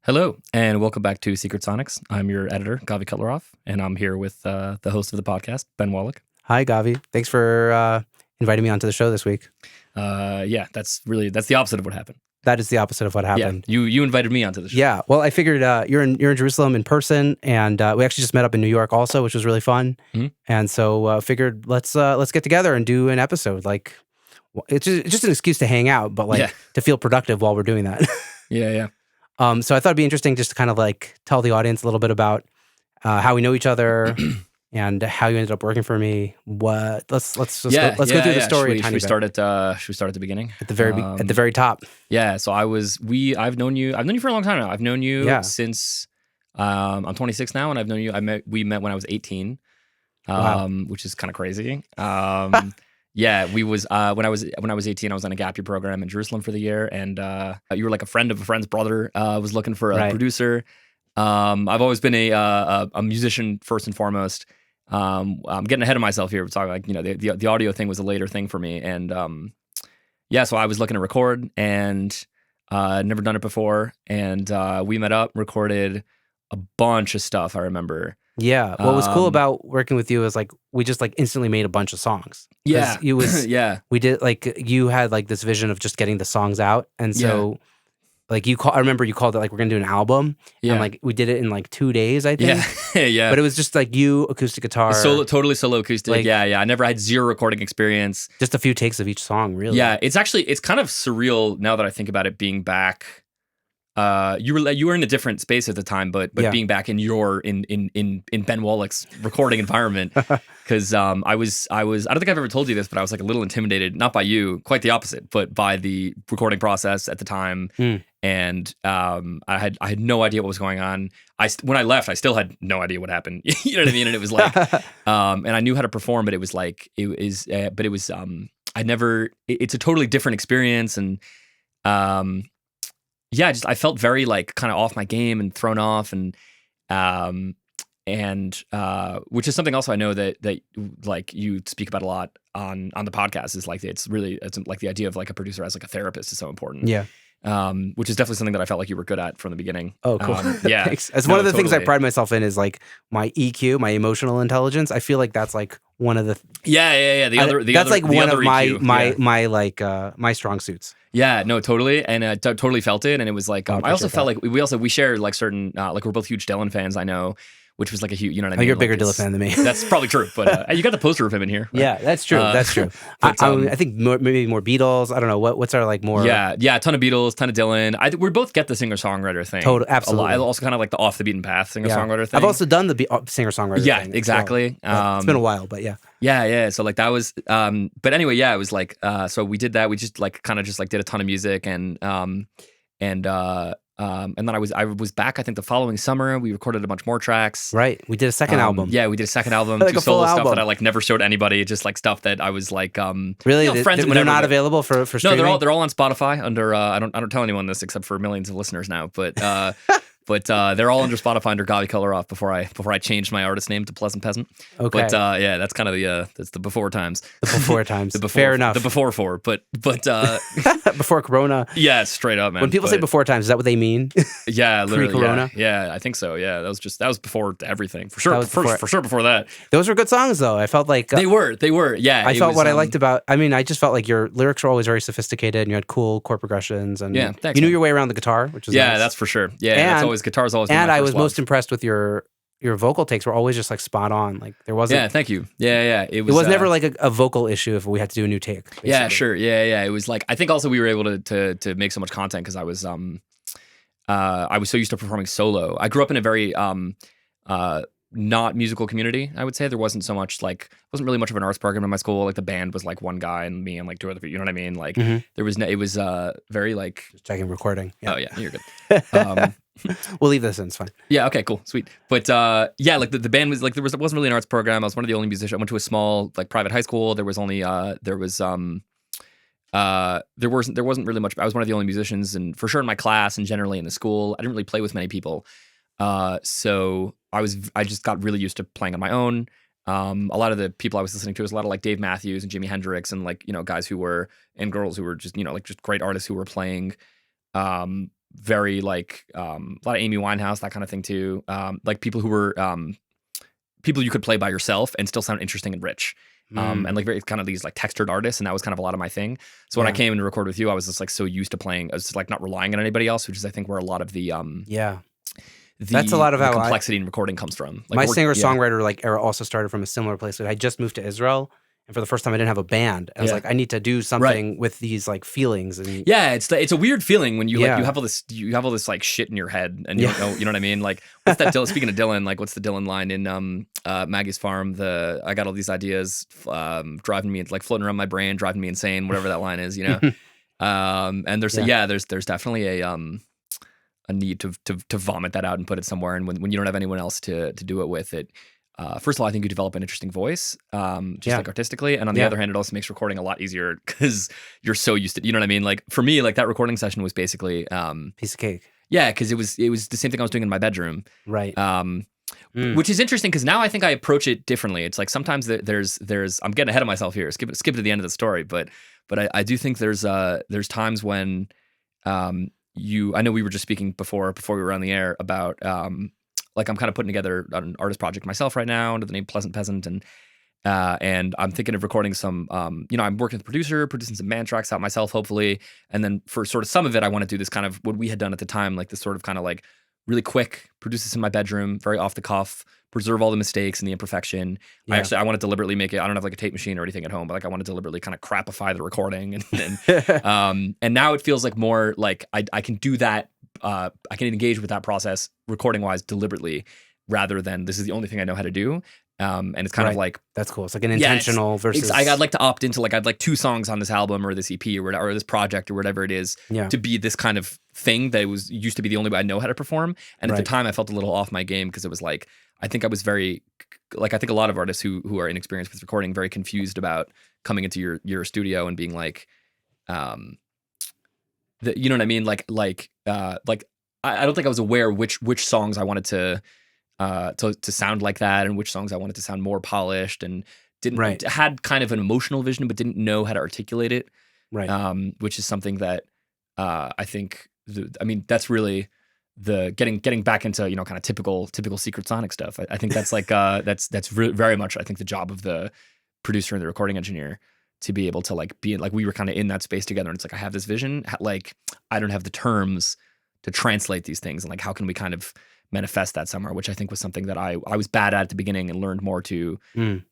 Hello, and welcome back to Secret Sonics. I'm your editor, Gavi Kutliroff, and I'm here with the host of the podcast, Ben Wallach. Hi, Gavi. Thanks for inviting me onto the show this week. Yeah, that's the opposite of what happened. That is the opposite of what happened. Yeah, you invited me onto the show. Yeah, well, I figured you're in Jerusalem in person, and we actually just met up in New York also, which was really fun. Mm-hmm. And so figured let's get together and do an episode. Like, it's just an excuse to hang out, but to feel productive while we're doing that. Yeah. So I thought it'd be interesting just to kind of like tell the audience a little bit about how we know each other and how you ended up working for me. Let's go through the story. Should we start at the beginning? At the very top. Yeah. So I've known you for a long time now. I've known you since I'm 26 now, and we met when I was 18, Wow. which is kind of crazy. Yeah, we was when I was 18, I was on a gap year program in Jerusalem for the year, and you were like a friend of a friend's brother. Was looking for a producer. I've always been a musician first and foremost. I'm getting ahead of myself here. We're talking like the audio thing was a later thing for me, and so I was looking to record and never done it before, and we met up, recorded a bunch of stuff. I remember. Yeah. What was cool about working with you is like we just like instantly made a bunch of songs. Yeah. It was we did like you had like this vision of just getting the songs out. And so like I remember you called it like we're gonna do an album. Yeah. And like we did it in like 2 days, I think. Yeah. But it was just like you, acoustic guitar. Totally solo acoustic. Like, yeah. I never had zero recording experience. Just a few takes of each song, really. Yeah. It's kind of surreal now that I think about it being back. You were in a different space at the time, but being back in in Ben Wallach's recording environment, because I don't think I've ever told you this, but I was like a little intimidated, not by you, quite the opposite, but by the recording process at the time. And I had no idea what was going on. When I left, I still had no idea what happened. You know what I mean? And it was like, and I knew how to perform, but it was like it's a totally different experience, and I felt very like kind of off my game and thrown off, and which is something also I know that like you speak about a lot on the podcast is like it's like the idea of like a producer as like a therapist is so important. Yeah. Which is definitely something that I felt like you were good at from the beginning. Oh, cool. Yeah. Thanks. As one of the things I pride myself in is like my EQ, my emotional intelligence. I feel like that's like one of the one of my strong suits. Yeah, no, totally, and totally felt it, and it was like I also felt like we shared like certain like we're both huge Dylan fans. I know, which was like a huge, you know what I mean? You're a bigger like Dylan fan than me. That's probably true, but you got the poster of him in here. Right? Yeah, that's true. That's true. I think maybe more Beatles. I don't know what's our like more. Yeah, a ton of Beatles, ton of Dylan. We both get the singer songwriter thing. Totally, absolutely. Also kind of like the off the beaten path singer songwriter thing. I've also done the singer songwriter thing. Yeah, exactly. Well. It's been a while, but yeah. Yeah. So like that was, but anyway, it was like, so we did that. We just like kind of just like did a ton of music, and then I was back. I think the following summer we recorded a bunch more tracks. Right, we did a second album. Yeah, we did a second album. Like 2 a full solo album. stuff that I like never showed anybody. Just like stuff that I was like, really, friends. They're not available for streaming? No, they're all on Spotify under. I don't tell anyone this except for millions of listeners now, but. But they're all under Spotify under Gavi Kutliroff before I changed my artist name to Pleasant Peasant. Okay. But that's kind of that's the before times. The before times. Fair enough. The before four, but before Corona. Yeah, straight up, man. When people say before times, is that what they mean? Yeah, literally. Pre-Corona. Yeah, I think so. Yeah, that was before everything for sure. For sure before that. Those were good songs though. I felt like they were. Yeah, I felt what I liked about. I mean, I just felt like your lyrics were always very sophisticated, and you had cool chord progressions, and thanks, you knew your way around the guitar, which is nice. That's for sure. Yeah, guitar's always. And I was most impressed with your vocal takes. Were always just like spot on. Like there wasn't. Yeah, thank you. Yeah. It was never like a vocal issue if we had to do a new take. Basically. Yeah, sure. Yeah. It was like I think also we were able to make so much content because I was so used to performing solo. I grew up in a very not musical community. I would say there wasn't so much like wasn't really much of an arts program in my school. Like the band was like one guy and me and like 2 other people. You know what I mean? Like there was it was very like just checking recording. Yeah. Oh yeah, you're good. We'll leave this in. It's fine. Yeah. Okay. Cool. Sweet. But like the band was like it wasn't really an arts program. I was one of the only musicians. I went to a small like private high school. There was only there wasn't really much. I was one of the only musicians, and for sure in my class and generally in the school, I didn't really play with many people. So I just got really used to playing on my own. A lot of the people I was listening to was a lot of like Dave Matthews and Jimi Hendrix and like guys who were and girls who were just like just great artists who were playing very like a lot of Amy Winehouse, that kind of thing too. Like people who were people you could play by yourself and still sound interesting and rich. And like very kind of these like textured artists, and that was kind of a lot of my thing. So when I came in to record with you, I was just like so used to playing, I was just like not relying on anybody else, which is I think where a lot of the that's a lot of the how complexity in recording comes from. Like my singer-songwriter like era also started from a similar place. Like, I just moved to Israel, and for the first time I didn't have a band. I was like, I need to do something with these like feelings. And it's a weird feeling when you like you have all this like shit in your head, and you don't know, you know what I mean? Like, what's that speaking of Dylan, like what's the Dylan line in Maggie's Farm? I got all these ideas driving me, like floating around my brain, driving me insane, whatever that line is, you know. And there's definitely a need to vomit that out and put it somewhere, and when you don't have anyone else to do it with it, first of all, I think you develop an interesting voice, like artistically, and on the other hand, it also makes recording a lot easier because you're so used to, you know what I mean? Like for me, like that recording session was basically piece of cake. Yeah, because it was the same thing I was doing in my bedroom, right? Which is interesting because now I think I approach it differently. It's like sometimes there's I'm getting ahead of myself here. Skip it to the end of the story, but I do think there's times when I know we were just speaking before we were on the air about like I'm kind of putting together an artist project myself right now under the name Pleasant Peasant, and I'm thinking of recording some I'm working with a producer, producing some band tracks out myself, hopefully, and then for sort of some of it I want to do this kind of what we had done at the time, like this sort of kind of like really quick, produce this in my bedroom, very off the cuff, preserve all the mistakes and the imperfection. I want to deliberately make it, I don't have like a tape machine or anything at home, but like I want to deliberately kind of crapify the recording, and now it feels like more like I can do that. I can engage with that process recording wise deliberately, rather than this is the only thing I know how to do. And it's kind of like, that's cool. It's like an intentional versus. I'd like to opt into like I'd like 2 songs on this album or this EP or whatever, or this project or whatever it is, to be this kind of thing that used to be the only way I know how to perform. And at the time, I felt a little off my game because it was like I think I was very like I think a lot of artists who are inexperienced with recording very confused about coming into your studio and being like, you know what I mean? Like I don't think I was aware which songs I wanted to sound like that, and which songs I wanted to sound more polished, and had kind of an emotional vision, but didn't know how to articulate it. Right. Which is something that I think that's really the getting back into kind of typical Secret Sonic stuff. I think that's like that's very much I think the job of the producer and the recording engineer, to be able to like be in, like we were kind of in that space together, and it's like I have this vision, like I don't have the terms to translate these things, and like how can we kind of manifest that somewhere, which I think was something that I was bad at the beginning and learned more to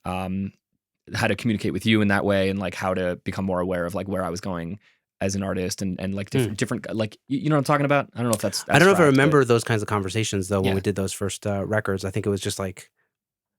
how to communicate with you in that way, and like how to become more aware of like where I was going as an artist, and like different like you know what I'm talking about. I don't know if that's I don't know if I remember those kinds of conversations though when we did those first records. I think it was just like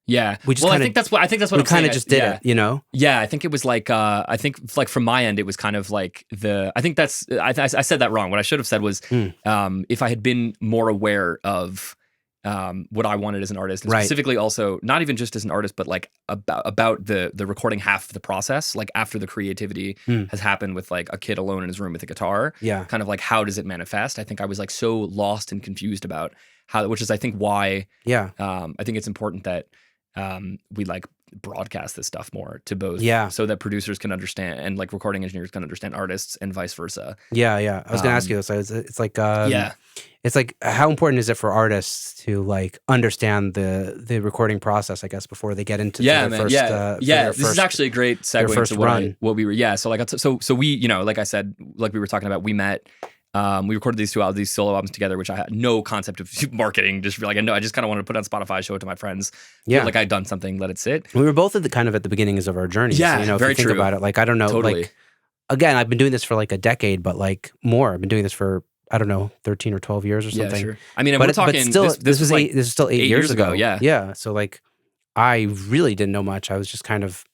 we just I think that's what we kind of just did it, you know? Yeah, I think it was like I think like from my end it was kind of like I think that's I said that wrong. What I should have said was if I had been more aware of what I wanted as an artist, and specifically also not even just as an artist, but like about the recording half of the process, like after the creativity has happened with like a kid alone in his room with a guitar, kind of like how does it manifest? I think I was like so lost and confused about how, which is I think why I think it's important that we like broadcast this stuff more to both, so that producers can understand and like recording engineers can understand artists and vice versa. I was gonna ask you this. It's like it's like how important is it for artists to like understand the recording process, I guess, before they get into their first this is actually a great segue into what we were so like so we like I said, like we were talking about, we met. We recorded these solo albums together, which I had no concept of marketing. Just like I just kind of wanted to put it on Spotify, show it to my friends. Feel like I'd done something, let it sit. We were both at the beginnings of our journey. Yeah, so, very if you think about it, like I don't know, totally. Like again, I've been doing this for like a decade, but like more. I've been doing this for 13 or 12 years or something. Yeah, sure. I mean, we're talking. But still, this is still 8 years ago. Yeah. So like, I really didn't know much. I was just kind of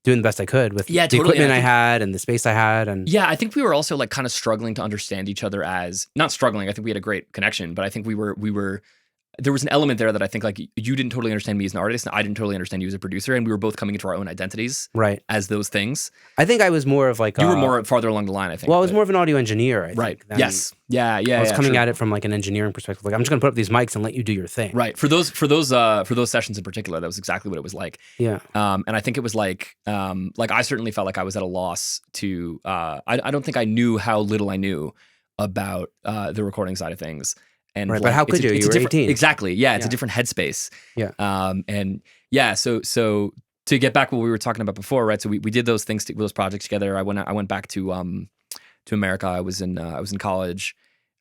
doing the best I could with the totally. Equipment I had and the space I had. And I think we were also like kind of struggling to understand each other not struggling. I think we had a great connection, but I think we were there was an element there that I think like you didn't totally understand me as an artist, and I didn't totally understand you as a producer, and we were both coming into our own identities as those things. I think I was more of like you were more farther along the line, I think. Well, I was more of an audio engineer, I think. Yes. Yeah. I was coming at it from like an engineering perspective. Like I'm just going to put up these mics and let you do your thing. Right. For those sessions in particular, that was exactly what it was like. Yeah. And I think it was like I certainly felt like I was at a loss to I don't think I knew how little I knew about the recording side of things. And right, but how could you? You were 18. Exactly. Yeah, it's a different headspace. Yeah. And yeah, so to get back what we were talking about before, right? So we did those things, those projects together. I went back to America. I was in college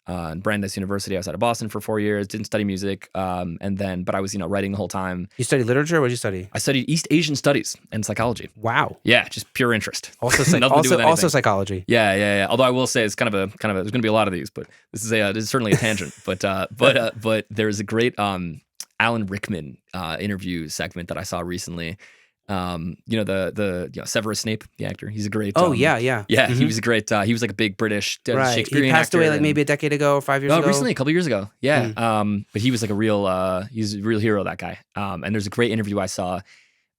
in Brandeis University. I was out of Boston for 4 years. Didn't study music, but I was writing the whole time. You studied literature? What did you study? I studied East Asian studies and psychology. Wow. Yeah, just pure interest. Also, also psychology. Yeah. Although I will say it's kind of a there's going to be a lot of these, but this is certainly a tangent. But there's a great Alan Rickman interview segment that I saw recently. The Severus Snape, the actor. He's a great. Yeah. Mm-hmm. He was a great. He was like a big British Shakespearean. He passed away like maybe a decade ago or 5 years ago. Recently, a couple years ago. Yeah. But he was like a real. He's a real hero. That guy. And there's a great interview I saw.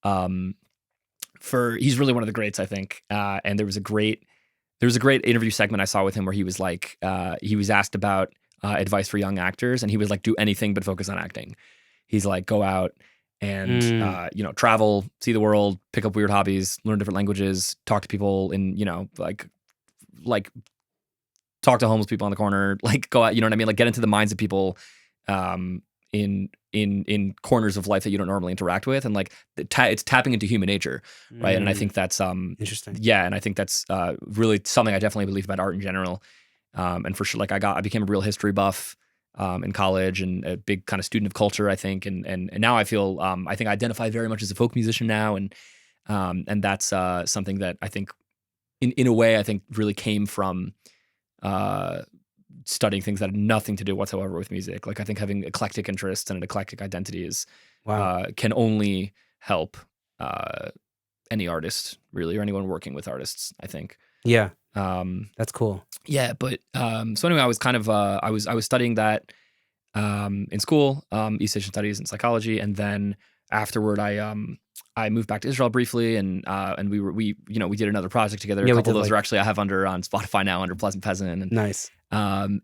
He's really one of the greats, I think. And there was a great interview segment I saw with him where he was like, he was asked about advice for young actors, and he was like, do anything but focus on acting. He's like, go out and travel, see the world, pick up weird hobbies, learn different languages, talk to people in, like talk to homeless people on the corner, like go out, you know what I mean? Like get into the minds of people in corners of life that you don't normally interact with, and like it's tapping into human nature, right? And I think that's interesting. Yeah, and I think that's really something I definitely believe about art in general. And for sure, like I became a real history buff in college, and a big kind of student of culture, I think. And now I feel, I think I identify very much as a folk musician now. And that's something that I think in a way, I think really came from studying things that had nothing to do whatsoever with music. Like I think having eclectic interests and an eclectic identity is, can only help any artist really, or anyone working with artists, I think. Yeah. That's cool. Yeah, but so anyway, I was kind of I was studying that in school, East Asian Studies and psychology, and then afterward, I moved back to Israel briefly, and we did another project together. A couple of those are actually I have on Spotify now under Pleasant Peasant. And, nice. And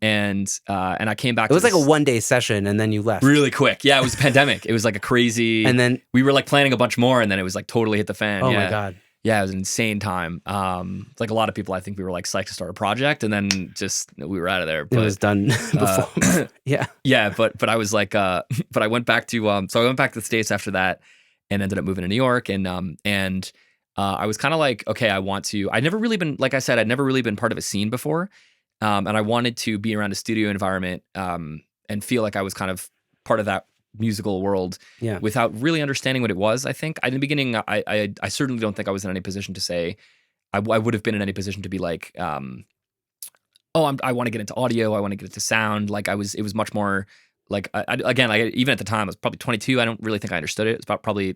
I came back. It was like a 1-day session, and then you left really quick. Yeah, it was a pandemic. It was like a crazy. And then we were like planning a bunch more, and then it was like totally hit the fan. Oh my God. Yeah, it was an insane time. Like a lot of people, I think we were like psyched to start a project, and then just we were out of there. But, it was done before. Yeah. Yeah, but I was like, but I went back to so I went back to the States after that, and ended up moving to New York, and I was kind of like, okay, I'd never really been, like I said, I'd never really been part of a scene before, and I wanted to be around a studio environment, and feel like I was kind of part of that musical world, without really understanding what it was. I think in the beginning, I certainly don't think I was in any position to say I would have been in any position to be like, I want to get into audio, I want to get into sound. Like it was much more like even at the time I was probably 22. I don't really think I understood it. It's about probably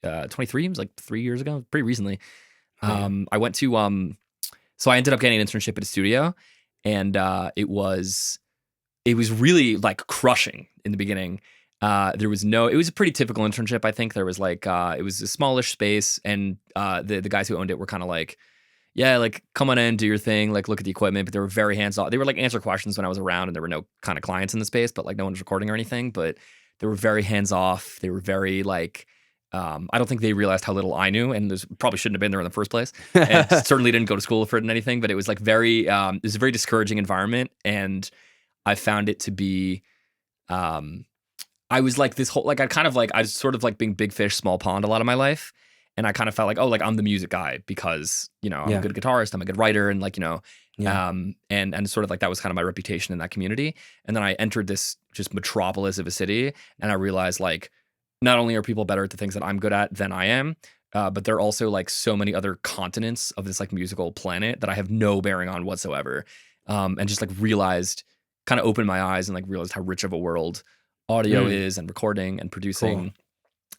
23. It was like 3 years ago, pretty recently. I went to so I ended up getting an internship at a studio, and it was really like crushing in the beginning. It was a pretty typical internship. I think there was like, it was a smallish space, and the guys who owned it were kind of like, yeah, like come on in, do your thing, like look at the equipment. But they were very hands off. They were like answer questions when I was around, and there were no kind of clients in the space, but like no one was recording or anything. But they were very hands off. They were very like, I don't think they realized how little I knew, and probably shouldn't have been there in the first place. And certainly didn't go to school for it and anything. But it was like it was a very discouraging environment, and I found it to be. I was like this whole, like I was sort of like being big fish, small pond a lot of my life. And I kind of felt like, like I'm the music guy because, I'm a good guitarist, I'm a good writer, and like, and sort of like that was kind of my reputation in that community. And then I entered this just metropolis of a city, and I realized like, not only are people better at the things that I'm good at than I am, but there are also like so many other continents of this like musical planet that I have no bearing on whatsoever. And just like kind of opened my eyes and like realized how rich of a world audio is, and recording and producing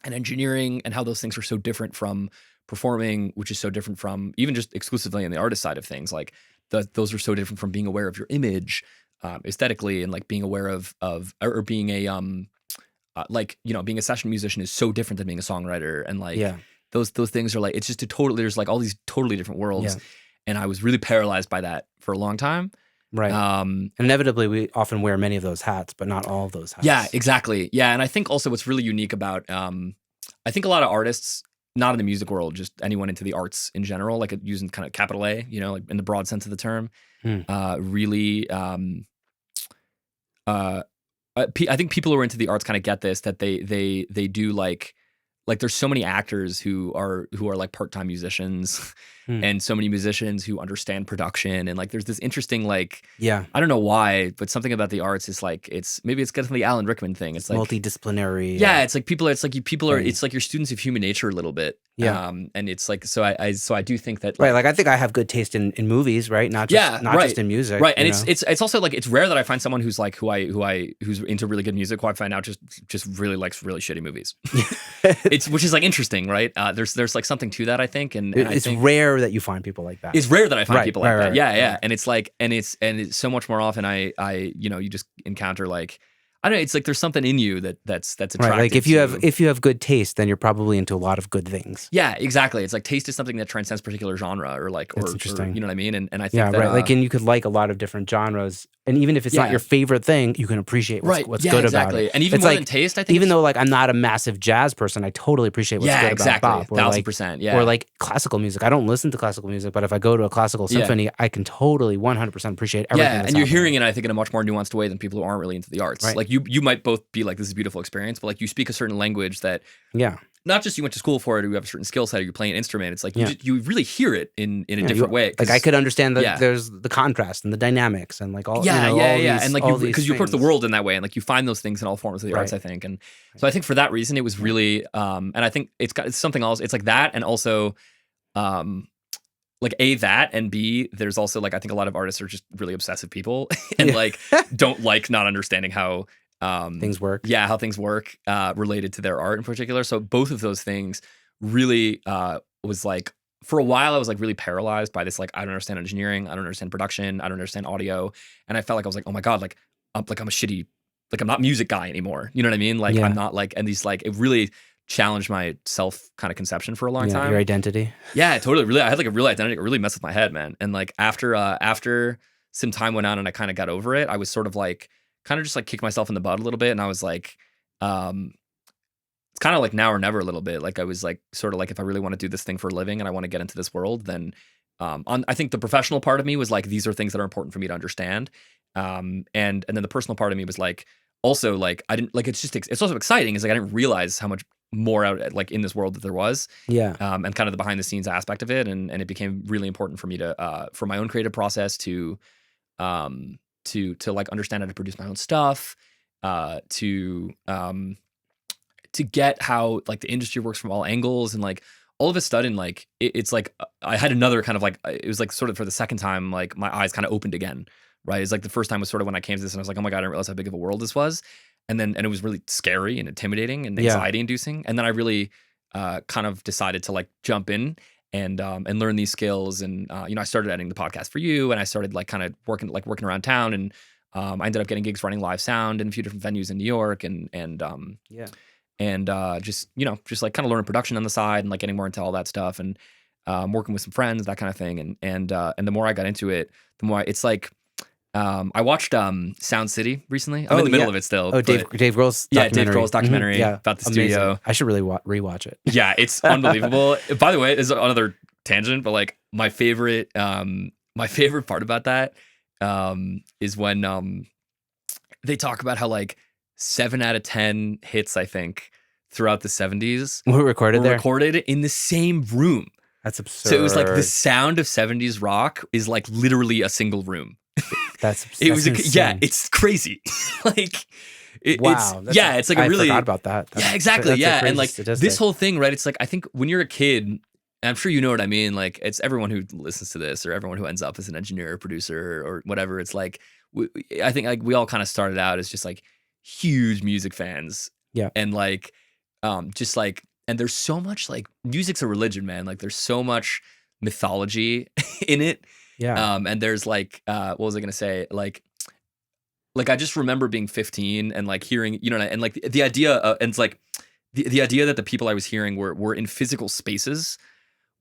and engineering, and how those things are so different from performing, which is so different from even just exclusively on the artist side of things. Like those are so different from being aware of your image aesthetically, and like being aware of or being a being a session musician is so different than being a songwriter. And like those things are like, it's just there's like all these totally different worlds. And I was really paralyzed by that for a long time. Right. Inevitably, we often wear many of those hats, but not all of those hats. Yeah, exactly. Yeah, and I think also what's really unique about, I think a lot of artists not in the music world, just anyone into the arts in general, like using kind of capital A, you know, like in the broad sense of the term, really, I think people who are into the arts kind of get this, that they do like there's so many actors who are like part-time musicians and so many musicians who understand production, and like there's this interesting like I don't know why, but something about the arts is like maybe it's kind of the Alan Rickman thing. It's like multidisciplinary. It's like people are it's like your students of human nature a little bit. And it's like so I do think that like I think I have good taste in movies, right? Not just in music. Right. And it's also like it's rare that I find someone who's like who's into really good music who I find out just really likes really shitty movies. Which is like interesting, right? There's like something to that, I think, and it's rare that you find people like that. It's rare that I find people like that. Yeah. And it's like and it's so much more often I you just encounter like I don't know. It's like there's something in you that's attractive. Right. Like if you have good taste, then you're probably into a lot of good things. Yeah, exactly. It's like taste is something that transcends particular genre, or interesting. You know what I mean? And I think right. And you could like a lot of different genres, and even if it's not your favorite thing, you can appreciate what's good about it. And even more than taste, I think. Even though like I'm not a massive jazz person, I totally appreciate what's good about pop. 1000%. Yeah. Or like classical music. I don't listen to classical music, but if I go to a classical symphony, I can totally 100% appreciate everything. Yeah, and you're hearing it, I think, in a much more nuanced way than people who aren't really into the arts. Right. Like you might both be like, this is a beautiful experience, but like you speak a certain language that not just you went to school for it or you have a certain skill set or you play an instrument. It's like you really hear it in a different way. Like I could understand that there's the contrast and the dynamics and like all all these, and like because you approach the world in that way, and like you find those things in all forms of the arts, I think. And so I think for that reason it was really and I think it's something else. It's like that, and also like A, that, and B, there's also like I think a lot of artists are just really obsessive people and like don't like not understanding how things work. Yeah, how things work related to their art in particular. So both of those things really was like, for a while I was like really paralyzed by this, like, I don't understand engineering, I don't understand production, I don't understand audio. And I felt like I was like, oh my God, like I'm a shitty, like I'm not music guy anymore. You know what I mean? Like I'm not like, and these like, it really challenged my self kind of conception for a long time. Your identity. Yeah, totally. Really, I had like a real identity. It really messed with my head, man. And like after some time went on and I kind of got over it, I was sort of like, kind of just like kicked myself in the butt a little bit. And I was like, it's kind of like now or never a little bit. Like I was like, sort of like, if I really want to do this thing for a living and I want to get into this world, then I think the professional part of me was like, these are things that are important for me to understand. And then the personal part of me was like, also like, I didn't like, it's also exciting. It's like, I didn't realize how much more out like in this world that there was. And kind of the behind the scenes aspect of it. And it became really important for me to, for my own creative process to like understand how to produce my own stuff, to get how like the industry works from all angles, and like all of a sudden like it's like I had another kind of like, it was like sort of for the second time like my eyes kind of opened again, right? It's like the first time was sort of when I came to this and I was like, oh my God, I didn't realize how big of a world this was, and it was really scary and intimidating and anxiety inducing, and then I really kind of decided to like jump in and learn these skills. And I started editing the podcast for you, and I started like kind of working around town, and I ended up getting gigs running live sound in a few different venues in New York, and just like kind of learning production on the side and like getting more into all that stuff, and working with some friends, that kind of thing. And the more I got into it, the more it's like I watched Sound City recently. I'm in the middle of it still. Oh, Dave Grohl's documentary. Dave Grohl's documentary about the studio. I should really rewatch it. Yeah, it's unbelievable. By the way, this is another tangent, but like my favorite part about that is when they talk about how like 7 out of 10 hits, I think, throughout the 70s were recorded in the same room. That's absurd. So it was like the sound of 70s rock is like literally a single room. That's it's crazy. Like wow. It's like I really forgot about that. Exactly. And like statistic. This whole thing, right? It's like I think when you're a kid, and I'm sure you know what I mean. Like it's everyone who listens to this or everyone who ends up as an engineer or producer or whatever. It's like I think like we all kind of started out as just like huge music fans. Yeah. And like just like, and there's so much like music's a religion, man. Like there's so much mythology in it. Yeah. And there's like, what was I gonna say? Like I just remember being 15 and like hearing, and like the idea, and it's like the idea that the people I was hearing were in physical spaces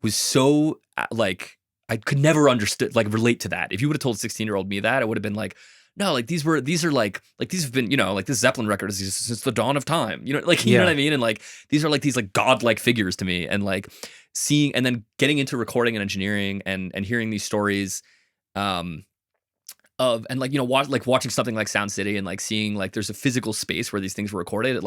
was so like I could never relate to that. If you would have told 16-year-old me that, I would have been like, no, like these are like these have been, like this Zeppelin record is since the dawn of time, like, you know what I mean? And like, these are like these like godlike figures to me, and like seeing, and then getting into recording and engineering and hearing these stories, of, and like, watching something like Sound City and like seeing like there's a physical space where these things were recorded.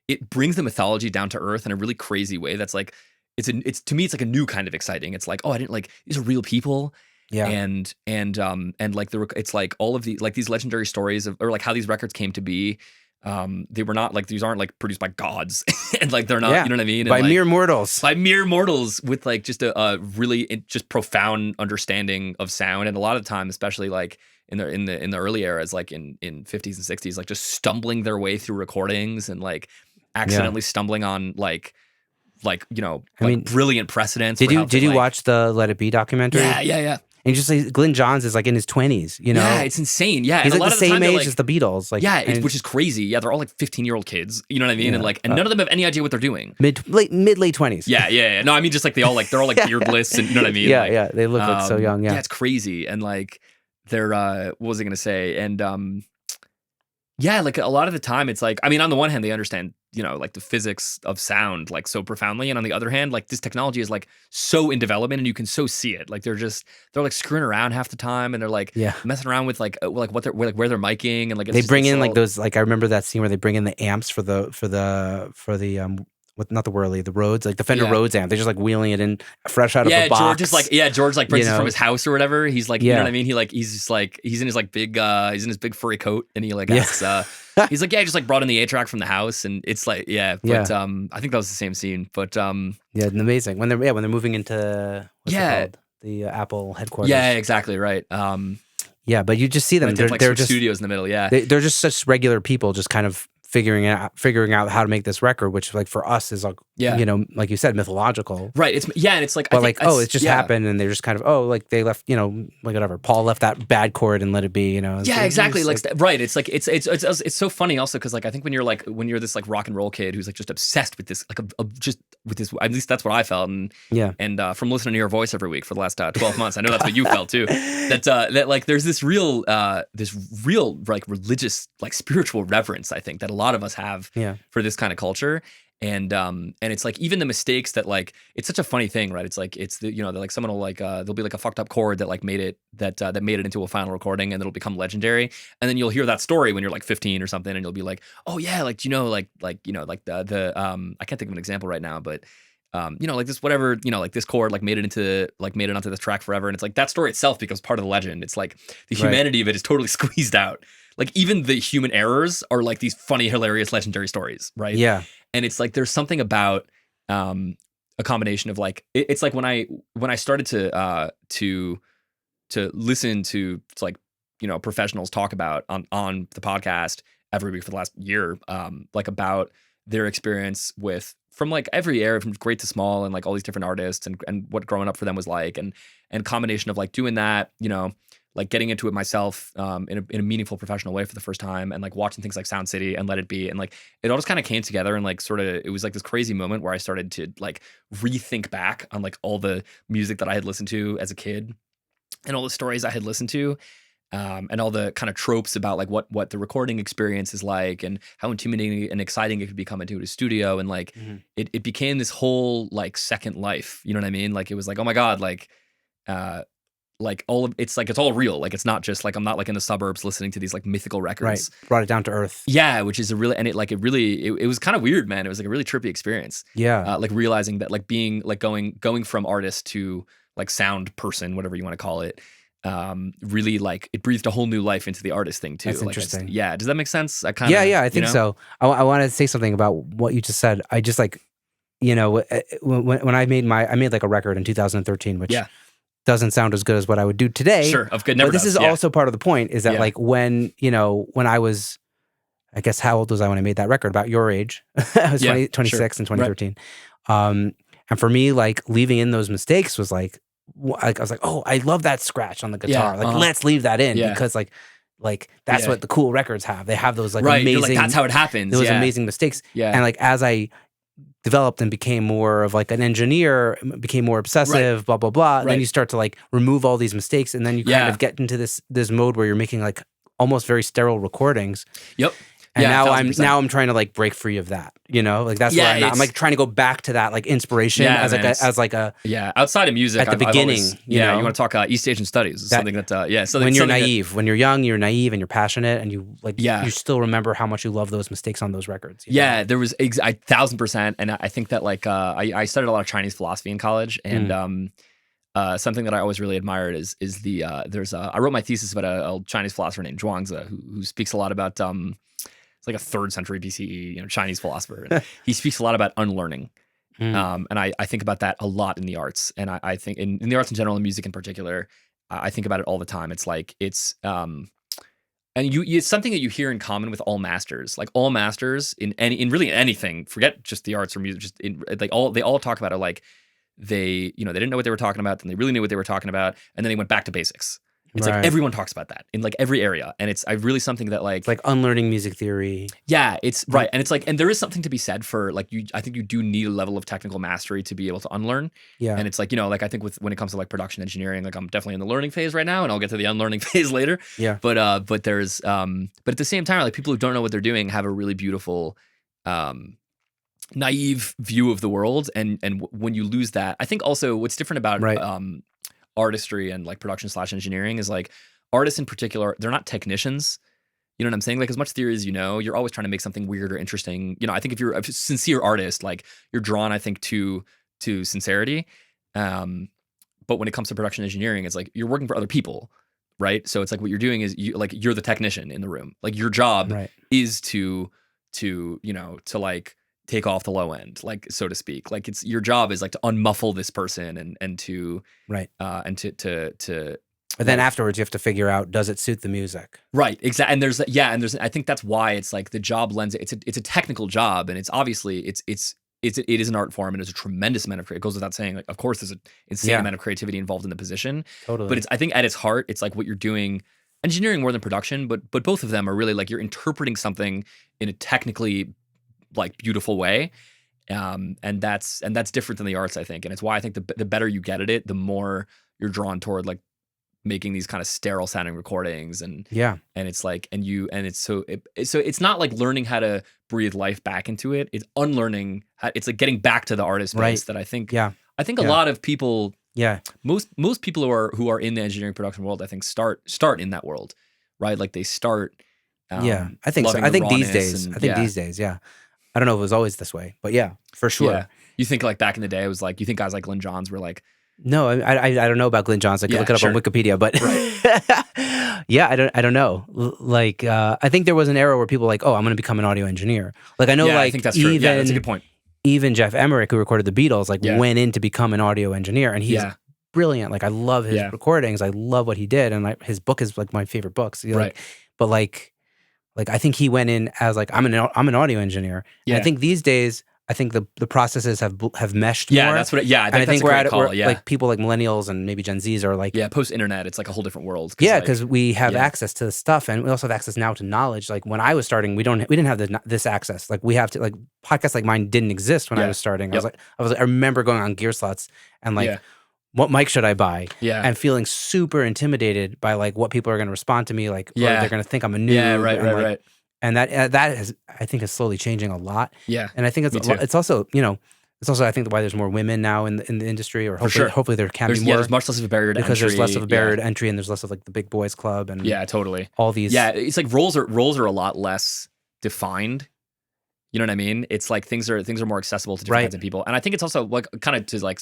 It brings the mythology down to earth in a really crazy way. That's like, it's to me, it's like a new kind of exciting. It's like, oh, I didn't, like, these are real people. Yeah. And like it's like all of the, like these legendary stories of, or like how these records came to be. They were not like, these aren't like produced by gods and like, they're not, you know what I mean? And by like, mere mortals. By mere mortals with like just a really just profound understanding of sound. And a lot of the time, especially like in the early eras, like in 50s and 60s, like just stumbling their way through recordings and like accidentally stumbling on like brilliant precedents. Did you watch the Let It Be documentary? Yeah. And just like Glyn Johns is like in his 20s, Yeah, it's insane. Yeah, he's and like the same age as the Beatles. Like, which is crazy. Yeah, they're all like 15-year-old kids. You know what I mean? Yeah. And none of them have any idea what they're doing. Late 20s. Yeah. No, I mean just like they're all like beardless, and you know what I mean? Yeah. They look like so young. Yeah, it's crazy. And like they're what was I gonna say? And yeah, like a lot of the time it's like, I mean, on the one hand they understand, like the physics of sound like so profoundly, and on the other hand, like this technology is like so in development and you can so see it. Like they're like screwing around half the time, and they're like messing around with like what they're like, where they're miking, and like they bring in like those, like I remember that scene where they bring in the amps for the not the Whirly, the Rhodes, like the Fender Rhodes amp. They're just like wheeling it in fresh out of a box. George like brings it from his house or whatever. He's like, you know what I mean? He's just like, he's in his like big, he's in his big furry coat, and he like asks, he's like, I just like brought in the A-track from the house, and it's like, I think that was the same scene, but amazing when they're moving into what's it called? The Apple headquarters. Yeah, exactly right. But you just see them. They're just studios in the middle. Yeah, they're just such regular people, just kind of figuring out how to make this record, which like for us is like, like you said, mythological. Right. It's like, but it just happened, and they're just kind of, like they left, like whatever. Paul left that bad chord and let it be, Yeah, exactly. Right. It's like, it's so funny also, because like I think when you're this like rock and roll kid who's like just obsessed with this, like just with this, at least that's what I felt, and from listening to your voice every week for the last 12 months, I know that's what you felt too. That like there's this real like religious, like spiritual reverence, I think, that a lot of us have for this kind of culture. And it's like, even the mistakes that, like, it's such a funny thing, right? It's like, it's the, like someone will like, there'll be like a fucked up chord that like made it into a final recording, and it'll become legendary. And then you'll hear that story when you're like 15 or something, and you'll be like, oh yeah, like, like the I can't think of an example right now, but like this, whatever, like this chord, like made it onto this track forever. And it's like, that story itself becomes part of the legend. It's like the humanity of it is totally squeezed out. Like even the human errors are like these funny, hilarious, legendary stories, right? Yeah. And it's like, there's something about a combination of like, it's like when I started to listen to like, professionals talk about on the podcast every week for the last year, like about their experience from like every era, from great to small, and like all these different artists, and what growing up for them was like, and combination of like doing that, like getting into it myself in a meaningful professional way for the first time, and like watching things like Sound City and Let It Be, and like it all just kind of came together, and like sort of, it was like this crazy moment where I started to like rethink back on like all the music that I had listened to as a kid, and all the stories I had listened to, and all the kind of tropes about like what the recording experience is like, and how intimidating and exciting it could become into a studio, and like it became this whole like second life, you know what I mean? Like it was like, oh my God, like all of it's like, it's all real. Like it's not just like, I'm not like in the suburbs listening to these like mythical records. Right. Brought it down to earth. Yeah, which is a really, and it was kind of weird, man. It was like a really trippy experience. Yeah. Like realizing that, like being like going from artist to like sound person, whatever you want to call it. Really like it breathed a whole new life into the artist thing too. That's like, interesting. Yeah. Does that make sense? I think so. I want to say something about what you just said. I just like, when I made like a record in 2013, which doesn't sound as good as what I would do today. Sure, of good. Never. But this is also part of the point, is that like when I was, I guess, how old was I when I made that record? About your age. I was 26 in 2013. Right. And for me, like leaving in those mistakes was like I was like, oh, I love that scratch on the guitar. Like let's leave that in because like that's what the cool records have. They have those like amazing. You're like, that's how it happens. Those amazing mistakes. Yeah. And like as I developed and became more of like an engineer, became more obsessive, blah blah blah. Then you start to like remove all these mistakes, and then you kind of get into this mode where you're making like almost very sterile recordings. Yep. And yeah, now I'm trying to like break free of that, like that's where I'm like trying to go back to that like inspiration as like a outside of music at the beginning. You want to talk East Asian studies, something that something, when you're naive, when you're young, you're naive and you're passionate and you like you still remember how much you love those mistakes on those records. There was 1,000%, and I think that like I studied a lot of Chinese philosophy in college, and something that I always really admired is the I wrote my thesis about a Chinese philosopher named Zhuangzi who speaks a lot about it's like a 3rd century BCE, Chinese philosopher. And he speaks a lot about unlearning. And I think about that a lot in the arts. And I think in the arts in general and music in particular, I think about it all the time. It's like, it's something that you hear in common with all masters. Like all masters in really anything, forget just the arts or music, just they all talk about it like they didn't know what they were talking about, then they really knew what they were talking about, and then they went back to basics. It's like everyone talks about that in like every area, and it's really something that like it's like unlearning music theory. Yeah, it's right, and it's like, and there is something to be said for like I think you do need a level of technical mastery to be able to unlearn. Yeah, and it's like like I think when it comes to like production engineering, like I'm definitely in the learning phase right now, and I'll get to the unlearning phase later. Yeah, but there's but at the same time, like people who don't know what they're doing have a really beautiful naive view of the world, and when you lose that, I think also what's different about artistry and like production / engineering is like artists in particular, they're not technicians. You know what I'm saying? Like as much theory as you're always trying to make something weird or interesting. I think if you're a sincere artist, like you're drawn, I think, to sincerity. But when it comes to production engineering, it's like you're working for other people, right? So it's like what you're doing is you're the technician in the room. Like your job is to like take off the low end, like so to speak. Like it's your job is like to unmuffle this person and to and to but then afterwards you have to figure out, does it suit the music? Right, exactly. And there's I think that's why it's like the job lends it's a technical job, and it's obviously it is an art form, and there's a tremendous amount of it goes without saying, like of course there's an insane amount of creativity involved in the position. Totally. But I think at its heart it's like what you're doing, engineering more than production, but both of them are really like you're interpreting something in a technically like beautiful way, and that's different than the arts, I think. And it's why I think the better you get at it, the more you're drawn toward like making these kind of sterile sounding recordings, and it's like so it's not like learning how to breathe life back into it. It's unlearning it's like getting back to the artist base that I think a lot of people most people who are in the engineering production world, I think start in that world, right? Like they start I think so. I think these days I don't know if it was always this way, but yeah, for sure. Yeah. You think like back in the day, it was like, you think guys like Glyn Johns were like... No, I don't know about Glyn Johns. I can look it up on Wikipedia, but I don't know. Like, I think there was an era where people were like, oh, I'm going to become an audio engineer. Like I know like I think that's true. Yeah, that's a good point. Even Jeff Emmerich, who recorded the Beatles, like went in to become an audio engineer, and he's brilliant. Like I love his recordings. I love what he did, and his book is like my favorite books. But like I think he went in as like I'm an audio engineer. Yeah. And I think these days, I think the processes have meshed more. That's what. I think we're at call, like people like millennials and maybe Gen Zs are like post internet. It's like a whole different world. Because we have access to the stuff, and we also have access now to knowledge. Like when I was starting, we didn't have this access. Like we have to, like podcasts like mine didn't exist when I was starting. I remember going on Gear Slots and like. What mic should I buy? Yeah. And feeling super intimidated by like what people are going to respond to me, like, or they're going to think I'm a noob. Yeah, right. And that is, I think, is slowly changing a lot. Yeah. And I think it's also, I think why there's more women now in the industry, or hopefully there can be more. There's much less of a barrier to entry. Because there's less of a barrier to entry, and there's less of like the big boys club and totally. All these. Yeah, it's like roles are a lot less defined. You know what I mean? It's like things are more accessible to different kinds of people. And I think it's also like kind of to like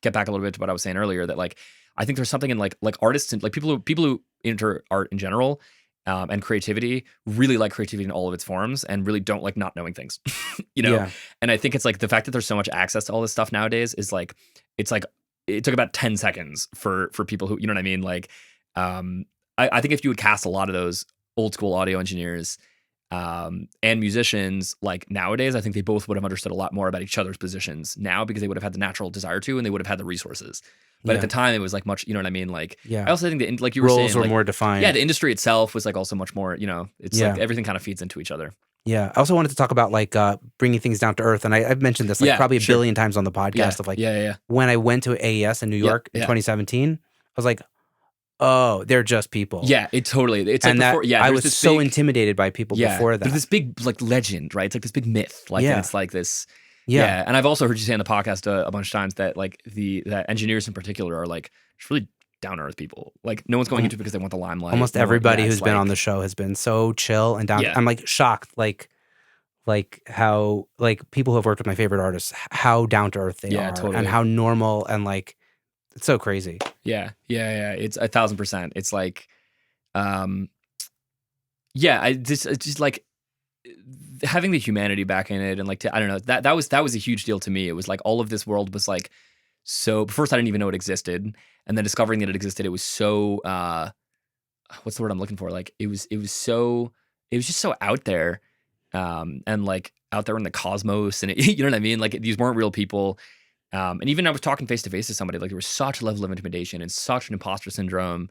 get back a little bit to what I was saying earlier, that like I think there's something in like artists and like people who enter art in general and creativity really like creativity in all of its forms, and really don't like not knowing things. And I think it's like the fact that there's so much access to all this stuff nowadays is like it's like it took about 10 seconds for people who, you know what I mean? Like I think if you would cast a lot of those old school audio engineers and musicians like nowadays, I think they both would have understood a lot more about each other's positions now, because they would have had the natural desire to, and they would have had the resources. But at the time, it was like much, you know what I mean? Like, I also think like you were saying, roles were more defined. Yeah, the industry itself was like also much more, it's like everything kind of feeds into each other. Yeah. I also wanted to talk about like bringing things down to earth. And I've mentioned this like probably a billion times on the podcast of like, when I went to AES in New York in 2017, I was like, oh, they're just people. Yeah, it's like and before. Yeah, I was so intimidated by people before that. There's this big like legend, right? It's like this big myth. Like and it's like this. Yeah. And I've also heard you say on the podcast a bunch of times that like that engineers in particular are like just really down to earth people. Like no one's going into it because they want the limelight. Almost everybody who's been on the show has been so chill and down. I'm like shocked, like how like people who have worked with my favorite artists, how down to earth they are, totally. And how normal and like it's so crazy. Yeah. It's 1,000%. It's like, it's just like having the humanity back in it, and like I don't know, that was a huge deal to me. It was like all of this world was like so. First, I didn't even know it existed, and then discovering that it existed, it was so. What's the word I'm looking for? Like it was just so out there, and like out there in the cosmos, and you know what I mean? Like these weren't real people. And even I was talking face to face to somebody, like there was such a level of intimidation and such an imposter syndrome.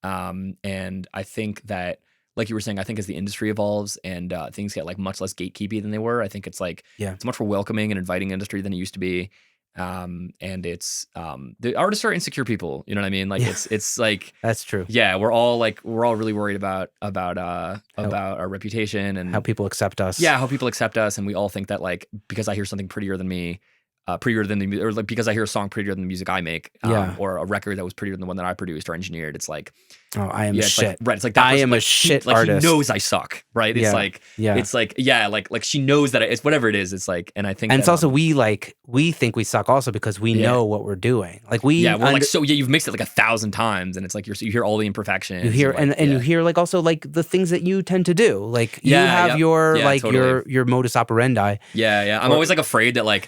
And I think that, like you were saying, I think as the industry evolves and things get like much less gatekeepy than they were, I think it's like it's much more welcoming and inviting industry than it used to be. And it's the artists are insecure people, you know what I mean? Like it's like that's true. Yeah, we're all really worried about our reputation and how people accept us. Yeah, how people accept us, and we all think that like because I hear something prettier than me. Or like because I hear a song prettier than the music I make, or a record that was prettier than the one that I produced or engineered. It's like, oh, I am shit. Like, right. It's like that I am a shit artist. He knows I suck. Right. It's like, it's like, like she knows that it's whatever it is. It's like, and I think, and it's also we think we suck also because we know what we're doing. Like we're like you've mixed it like 1,000 times, and it's like you hear all the imperfections. You hear and you hear like also like the things that you tend to do. Like you have your your modus operandi. Yeah. I'm always like afraid that like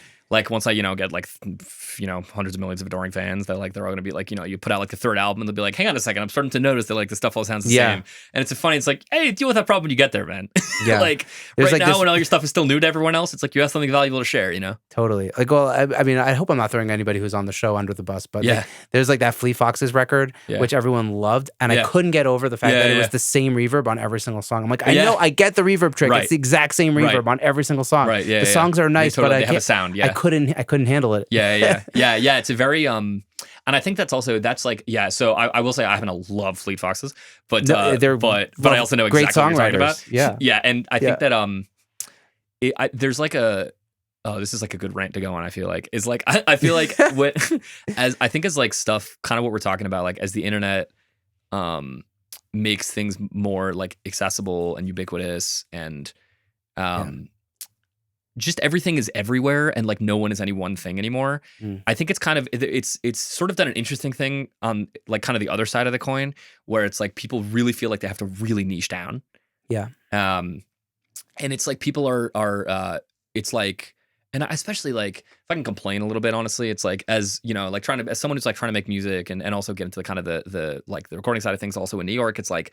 once I, get like, hundreds of millions of adoring fans, that like they're all gonna be like, you put out like the third album and they'll be like, hang on a second, I'm starting to notice that like the stuff all sounds the same. And it's funny, it's like, hey, deal with that problem when you get there, man. Yeah. Like there's right like now when all your stuff is still new to everyone else, it's like you have something valuable to share, Totally. Like, well, I mean, I hope I'm not throwing anybody who's on the show under the bus, but like, there's like that Fleet Foxes record, which everyone loved, and I couldn't get over the fact that it was the same reverb on every single song. I'm like, I know, I get the reverb trick. It's the exact same reverb on every single song. Right. Yeah. The songs are nice, but they have a sound. Yeah. I couldn't handle it. Yeah. It's a very and I think that's like So I will say I happen to love Fleet Foxes, but but I also know exactly what you're talking about. Yeah, and I think that there's like this is like a good rant to go on. I feel like is like I feel like as like stuff kind of what we're talking about, like as the internet makes things more like accessible and ubiquitous and just everything is everywhere and like no one is any one thing anymore. I think it's kind of it's sort of done an interesting thing on like kind of the other side of the coin where it's like people really feel like they have to really niche down. And it's like people are it's like, and especially like if I can complain a little bit, honestly, it's like as like as someone who's like trying to make music and also get into the kind of the like the recording side of things also in New York, it's like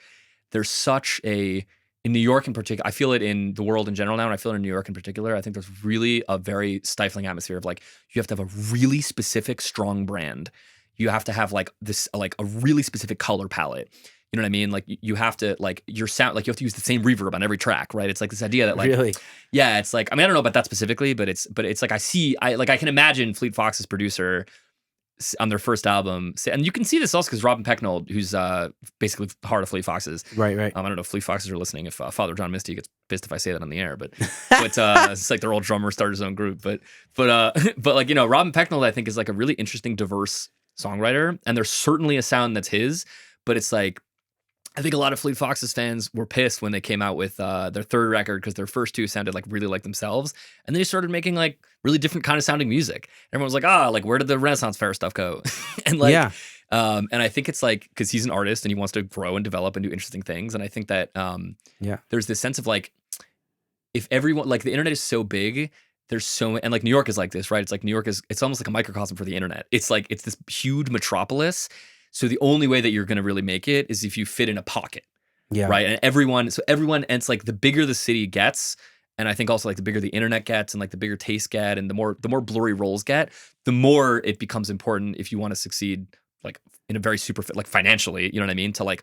there's such in New York in particular, I feel it in the world in general now, and I feel it in New York in particular, I think there's really a very stifling atmosphere of like, you have to have a really specific, strong brand. You have to have like this, like a really specific color palette. You know what I mean? Like you have to like your sound, like you have to use the same reverb on every track, right? It's like this idea that like, yeah, it's like, I mean, I don't know about that specifically, but it's like, I can imagine Fleet Foxes producer on their first album, and you can see this also because Robin Pecknold, who's basically the heart of Fleet Foxes, right. I don't know if Fleet Foxes are listening. If Father John Misty gets pissed if I say that on the air, but it's like their old drummer started his own group. But like Robin Pecknold, I think is like a really interesting, diverse songwriter, and there's certainly a sound that's his. But it's like I think a lot of Fleet Foxes fans were pissed when they came out with their third record because their first two sounded like really like themselves, and then they started making like really different kind of sounding music. Everyone was like, like where did the Renaissance Fair stuff go? And like, and I think it's like because he's an artist and he wants to grow and develop and do interesting things, and I think that there's this sense of like if everyone like the internet is so big. There's so and like New York is like this, right? It's like New York it's almost like a microcosm for the internet. It's like it's this huge metropolis. So the only way that you're going to really make it is if you fit in a pocket, right? And everyone, and it's like the bigger the city gets, and I think also like the bigger the internet gets, and like the bigger tastes get, and the more blurry roles get, the more it becomes important if you want to succeed, like in a very like financially, you know what I mean? To like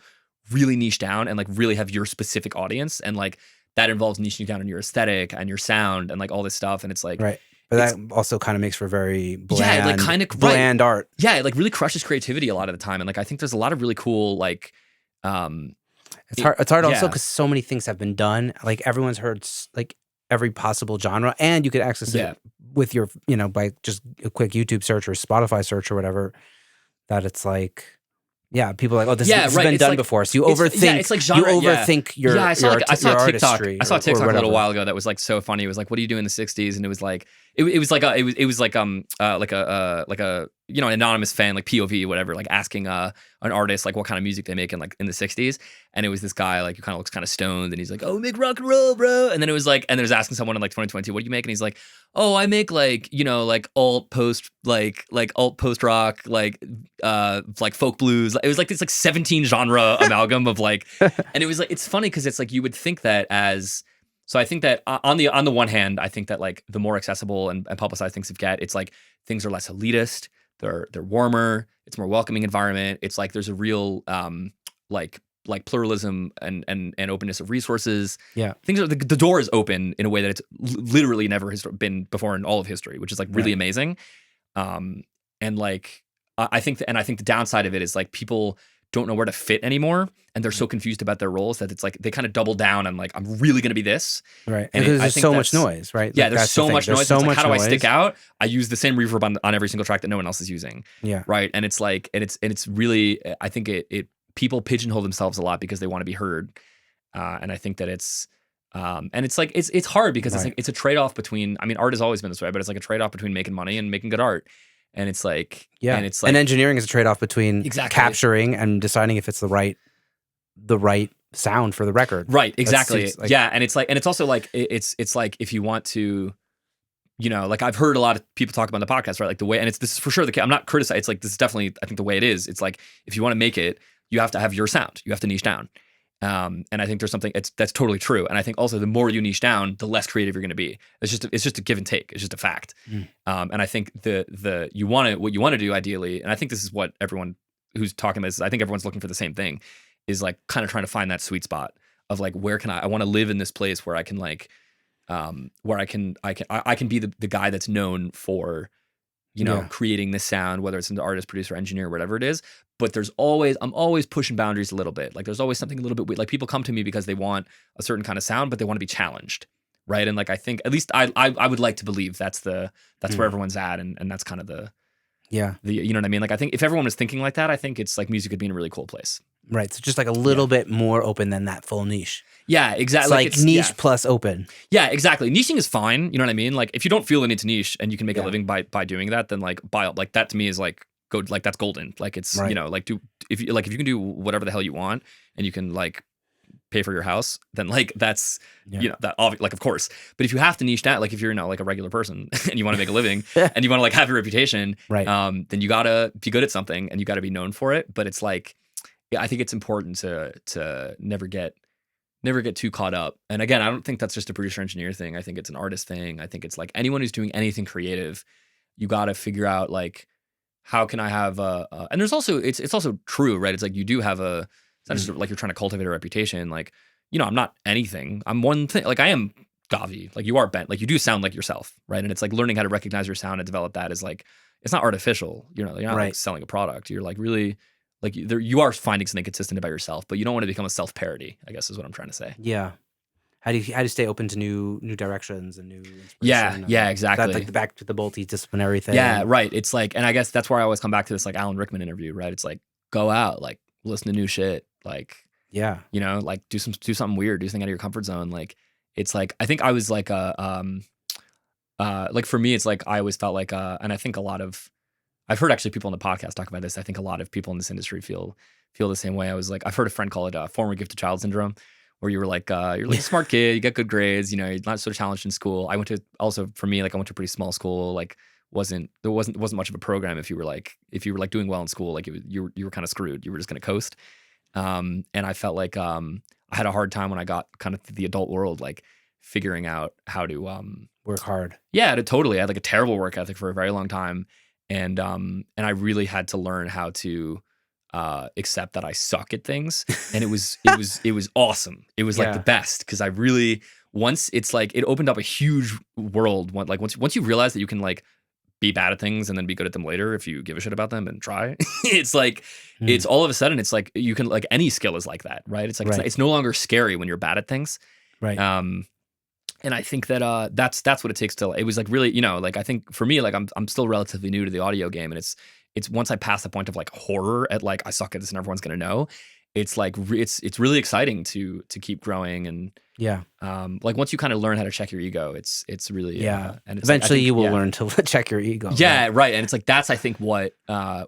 really niche down and like really have your specific audience, and like that involves niching down on your aesthetic and your sound and like all this stuff, and it's like, right. But that also kind of makes for very bland, like kind of bland art. Yeah, it like really crushes creativity a lot of the time. And like I think there's a lot of really cool like it's hard also because so many things have been done. Like everyone's heard like every possible genre, and you could access it with your, by just a quick YouTube search or Spotify search or whatever. That it's like, people are like, oh, this has been done before. So you overthink. It's like genre. You overthink your I saw TikTok. Artistry. I saw TikTok a little while ago that was like so funny. It was like, what do you do in the '60s? And it was like, it was like a an anonymous fan, like POV, whatever, like asking an artist like what kind of music they make in like in the '60s. And it was this guy like who kind of looks kind of stoned, and he's like, oh, make rock and roll, bro. And then it was like, and then it was asking someone in like 2022, what do you make? And he's like, oh, I make like like alt post rock, like folk blues. It was like this like 17 genre amalgam of like, and it was like, it's funny because it's like you would think that as. So I think that on the one hand, I think that like the more accessible and publicized things get, it's like things are less elitist. They're warmer. It's a more welcoming environment. It's like there's a real like pluralism and openness of resources. Yeah, things are the door is open in a way that it's literally never has been before in all of history, which is like really amazing. And like I think the downside of it is like people don't know where to fit anymore, and they're so confused about their roles that it's like they kind of double down on like, I'm really going to be this, right? And there's so much noise, right? Yeah, like, there's so much noise. Like, how do I stick out? I use the same reverb on every single track that no one else is using. Yeah, right. And it's like, and it's really, I think it people pigeonhole themselves a lot because they want to be heard, and I think that it's. And it's like it's hard because it's like it's a trade-off between. I mean, art has always been this way, but it's like a trade-off between making money and making good art. And it's like, and it's like, and engineering is a trade-off between capturing and deciding if it's the right sound for the record. Right. Exactly. Like, and it's like, and it's also like, it's like if you want to, like I've heard a lot of people talk about the podcast, right? Like the way, and this is for sure the case. I'm not criticizing. It's like, this is definitely, I think the way it is. It's like, if you want to make it, you have to have your sound. You have to niche down. And I think there's something that's totally true. And I think also the more you niche down, the less creative you're going to be. It's just a give and take. It's just a fact. And I think what you want to do ideally, and I think this is what everyone who's talking about this, I think everyone's looking for the same thing, is like kind of trying to find that sweet spot of like, where can I want to live in this place where I can like, where I can be the guy that's known for, creating this sound, whether it's an artist, producer, engineer, whatever it is. But I'm always pushing boundaries a little bit. Like there's always something a little bit weird. Like people come to me because they want a certain kind of sound, but they want to be challenged, right? And like I think at least I would like to believe that's where everyone's at, and that's kind of the you know what I mean? Like I think if everyone was thinking like that, I think it's like music could be in a really cool place. Right. So just like a little bit more open than that full niche. Yeah, exactly. It's like niche plus open. Yeah, exactly. Niching is fine. You know what I mean? Like if you don't feel the need to niche and you can make a living by doing that, then like that to me is like that's golden. Like it's like if you can do whatever the hell you want and you can like pay for your house, then like that's that like of course. But if you have to niche down, like if you're like a regular person and you want to make a living and you want to like have your reputation, right? Then you gotta be good at something and you gotta be known for it. But it's like I think it's important to never get too caught up. And again, I don't think that's just a producer engineer thing. I think it's an artist thing. I think it's like anyone who's doing anything creative, you got to figure out like, how can I have and there's also, it's also true, right? It's like you do have it's not just like you're trying to cultivate a reputation. Like, I'm not anything. I'm one thing. Like I am Gavi. Like you are Bent. Like you do sound like yourself, right? And it's like learning how to recognize your sound and develop that is like, it's not artificial. You're not like selling a product. You're like really like you are finding something consistent about yourself, but you don't want to become a self-parody, I guess is what I'm trying to say. Yeah. How do you stay open to new directions and new inspiration? Yeah, exactly. That, like back to the multidisciplinary thing. Yeah, right. It's like, and I guess that's where I always come back to this like Alan Rickman interview, right? It's like go out, like listen to new shit, like like do something weird, do something out of your comfort zone. Like it's like I think I was like like for me, it's like I always felt like and I think I've heard actually people on the podcast talk about this. I think a lot of people in this industry feel the same way. I was like, I've heard a friend call it former gifted child syndrome, where you were like, you're like a smart kid, you get good grades, you're not so challenged in school. I went to a pretty small school. Like there wasn't much of a program if you were like doing well in school, like you were kind of screwed. You were just gonna coast. And I felt like I had a hard time when I got kind of to the adult world, like figuring out how to work hard. Yeah, totally. I had like a terrible work ethic for a very long time. And I really had to learn how to accept that I suck at things. And it was awesome. It was like the best, because I really once it's like it opened up a huge world. Once you realize that you can like be bad at things and then be good at them later if you give a shit about them and try. It's like it's all of a sudden it's like you can like any skill is like that, right? It's like it's no longer scary when you're bad at things, right? And I think that that's what it takes to. It was like really, you know, like I think for me, like I'm still relatively new to the audio game, and it's once I pass the point of like horror at like I suck at this and everyone's gonna know. It's like it's really exciting to keep growing and like once you kind of learn how to check your ego, it's really and it's eventually like, you will learn to check your ego. Yeah, right. And it's like that's I think what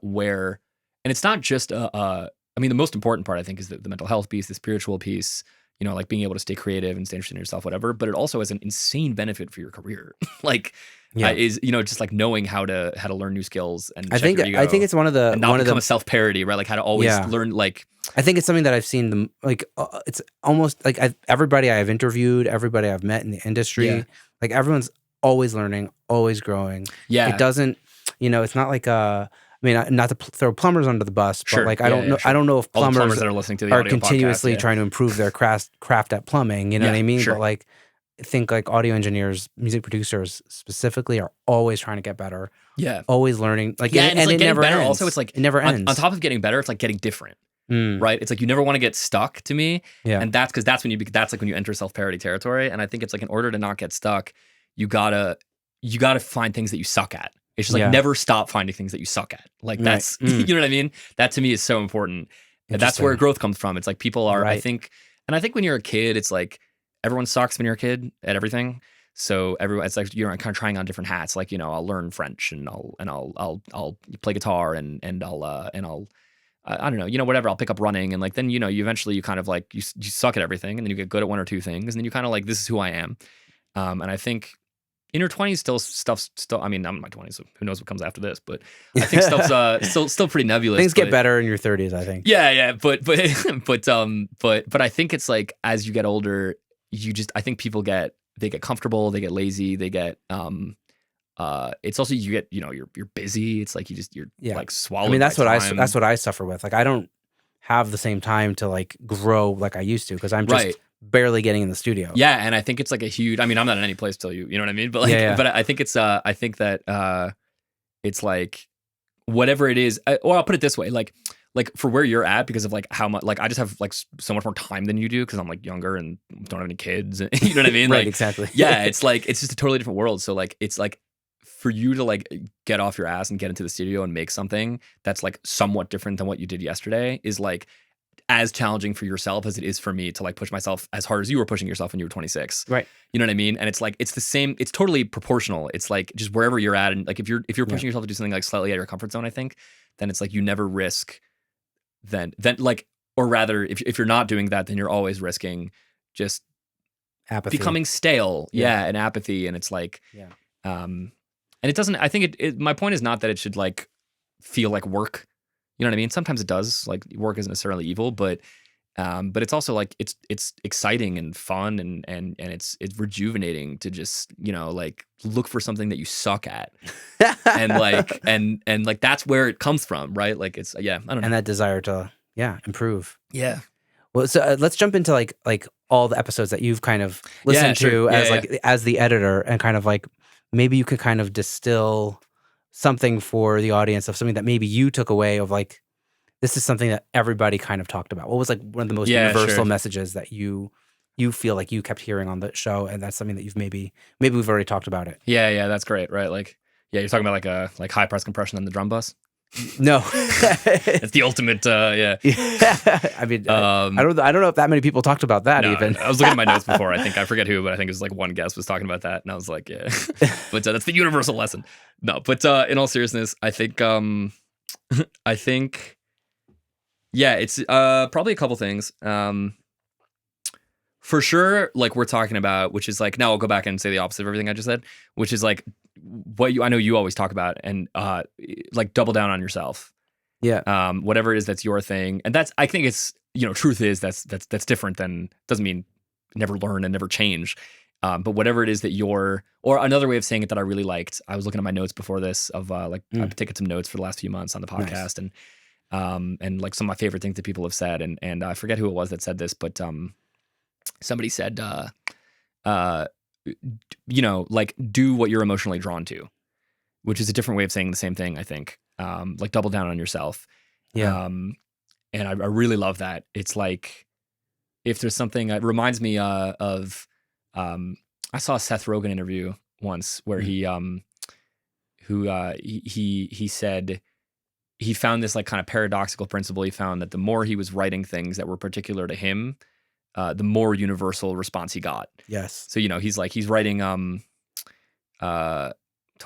where and it's not just I mean the most important part I think is the mental health piece, the spiritual piece. You know, like being able to stay creative and stay interested in yourself, whatever. But it also has an insane benefit for your career. Like, is you know just like knowing how to learn new skills and I think it's one of the and not become a self-parody, right? Like how to always learn. Like, I think it's something that I've seen it's almost like everybody I've interviewed, everybody I've met in the industry, like everyone's always learning, always growing. Yeah, it doesn't. You know, it's not like I mean, not to throw plumbers under the bus, but like I don't know. Sure. I don't know if plumbers that are listening to the are audio continuously podcast, trying to improve their craft at plumbing. You know what I mean? Sure. But like, I think like audio engineers, music producers specifically, are always trying to get better. Yeah, always learning. Like, and it like never better. ends. Also, it's like it never ends. On top of getting better, it's like getting different. Right? It's like you never want to get stuck. To me, and that's because that's like when you enter self-parody territory. And I think it's like in order to not get stuck, you gotta find things that you suck at. It's just like never stop finding things that you suck at. Like that's you know what I mean? That to me is so important. And that's where growth comes from. It's like people are I think when you're a kid, it's like everyone sucks when you're a kid at everything. So it's like you're kind of trying on different hats. Like, you know, I'll learn French and I'll play guitar and I'll I don't know, you know, whatever. I'll pick up running and like then you know you eventually you kind of like you suck at everything and then you get good at one or two things and then you kind of like this is who I am. And I think in your 20s, stuff's I mean, I'm in my 20s, so who knows what comes after this? But I think stuff's still pretty nebulous. Things get better in your 30s, I think. Yeah, but I think it's like as you get older, I think people get comfortable, they get lazy, they get it's also you get you're busy. It's like you're like swallowed. I mean, that's what I suffer with. Like I don't have the same time to like grow like I used to because I'm just barely getting in the studio. Yeah, and I think it's like a huge. I mean, I'm not in any place till you know what I mean. But like, but I think it's. I think that it's like whatever it is. Or I'll put it this way, like for where you're at because of like how much. Like I just have like so much more time than you do because I'm like younger and don't have any kids. You know what I mean? Right. Like, exactly. Yeah. It's like it's just a totally different world. So like it's like for you to like get off your ass and get into the studio and make something that's like somewhat different than what you did yesterday is like as challenging for yourself as it is for me to like push myself as hard as you were pushing yourself when you were 26. Right. You know what I mean? And it's like, it's the same, it's totally proportional. It's like just wherever you're at. And like, if you're pushing yourself to do something like slightly out of your comfort zone, I think, then it's like, you never risk then like, or rather if you're not doing that, then you're always risking just apathy, becoming stale. Yeah. And apathy. And it's like, and it doesn't, I think my point is not that it should like feel like work. You know what I mean? Sometimes it does. Like work isn't necessarily evil, but it's also like it's exciting and fun and it's rejuvenating to just like look for something that you suck at, and like that's where it comes from, right? Like it's I don't know. And that desire to improve. Yeah. Well, so let's jump into like all the episodes that you've kind of listened to as the editor, and kind of like maybe you could kind of distill something for the audience of something that maybe you took away of like, this is something that everybody kind of talked about. What was like one of the most universal messages that you feel like you kept hearing on the show, and that's something that you've maybe we've already talked about it. Yeah, that's great, right? Like, you're talking about like high press compression on the drum bus. No, it's the ultimate. I mean, I don't know if that many people talked about that. Even I was looking at my notes before. I forget who, but I think it was like one guest was talking about that, and I was like, yeah. But that's the universal lesson. No, but in all seriousness, I think it's probably a couple things. For sure, like we're talking about, which is like now I'll go back and say the opposite of everything I just said, which is like what I know you always talk about, and like double down on yourself. Yeah. Whatever it is that's your thing, and that's I think it's truth is that's different than doesn't mean never learn and never change. But whatever it is that or another way of saying it that I really liked, I was looking at my notes before this of I've taken some notes for the last few months on the podcast, nice. And like some of my favorite things that people have said, and I forget who it was that said this, but somebody said you know, like do what you're emotionally drawn to, which is a different way of saying the same thing, I think. Like double down on yourself. Yeah. And I really love that. It's like, if there's something, it reminds me of, I saw a Seth Rogen interview once where he said he found this like kind of paradoxical principle. He found that the more he was writing things that were particular to him, the more universal response he got. Yes. So, you know, he's writing,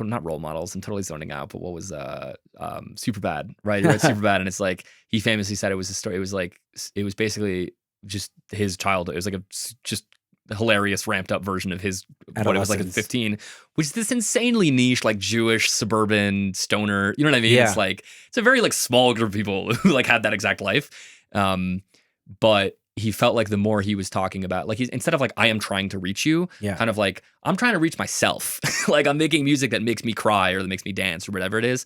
not Role Models, and totally zoning out, but what was Superbad, right? He read Superbad, and it's like, he famously said it was a story. It was basically just his childhood. It was like just a hilarious ramped up version of his, what it was like at 15, which is this insanely niche, like Jewish, suburban, stoner, you know what I mean? Yeah. It's like, it's a very like small group of people who like had that exact life. But he felt like the more he was talking about, like, he's, instead of like, I am trying to reach you, kind of like, I'm trying to reach myself. Like, I'm making music that makes me cry or that makes me dance or whatever it is.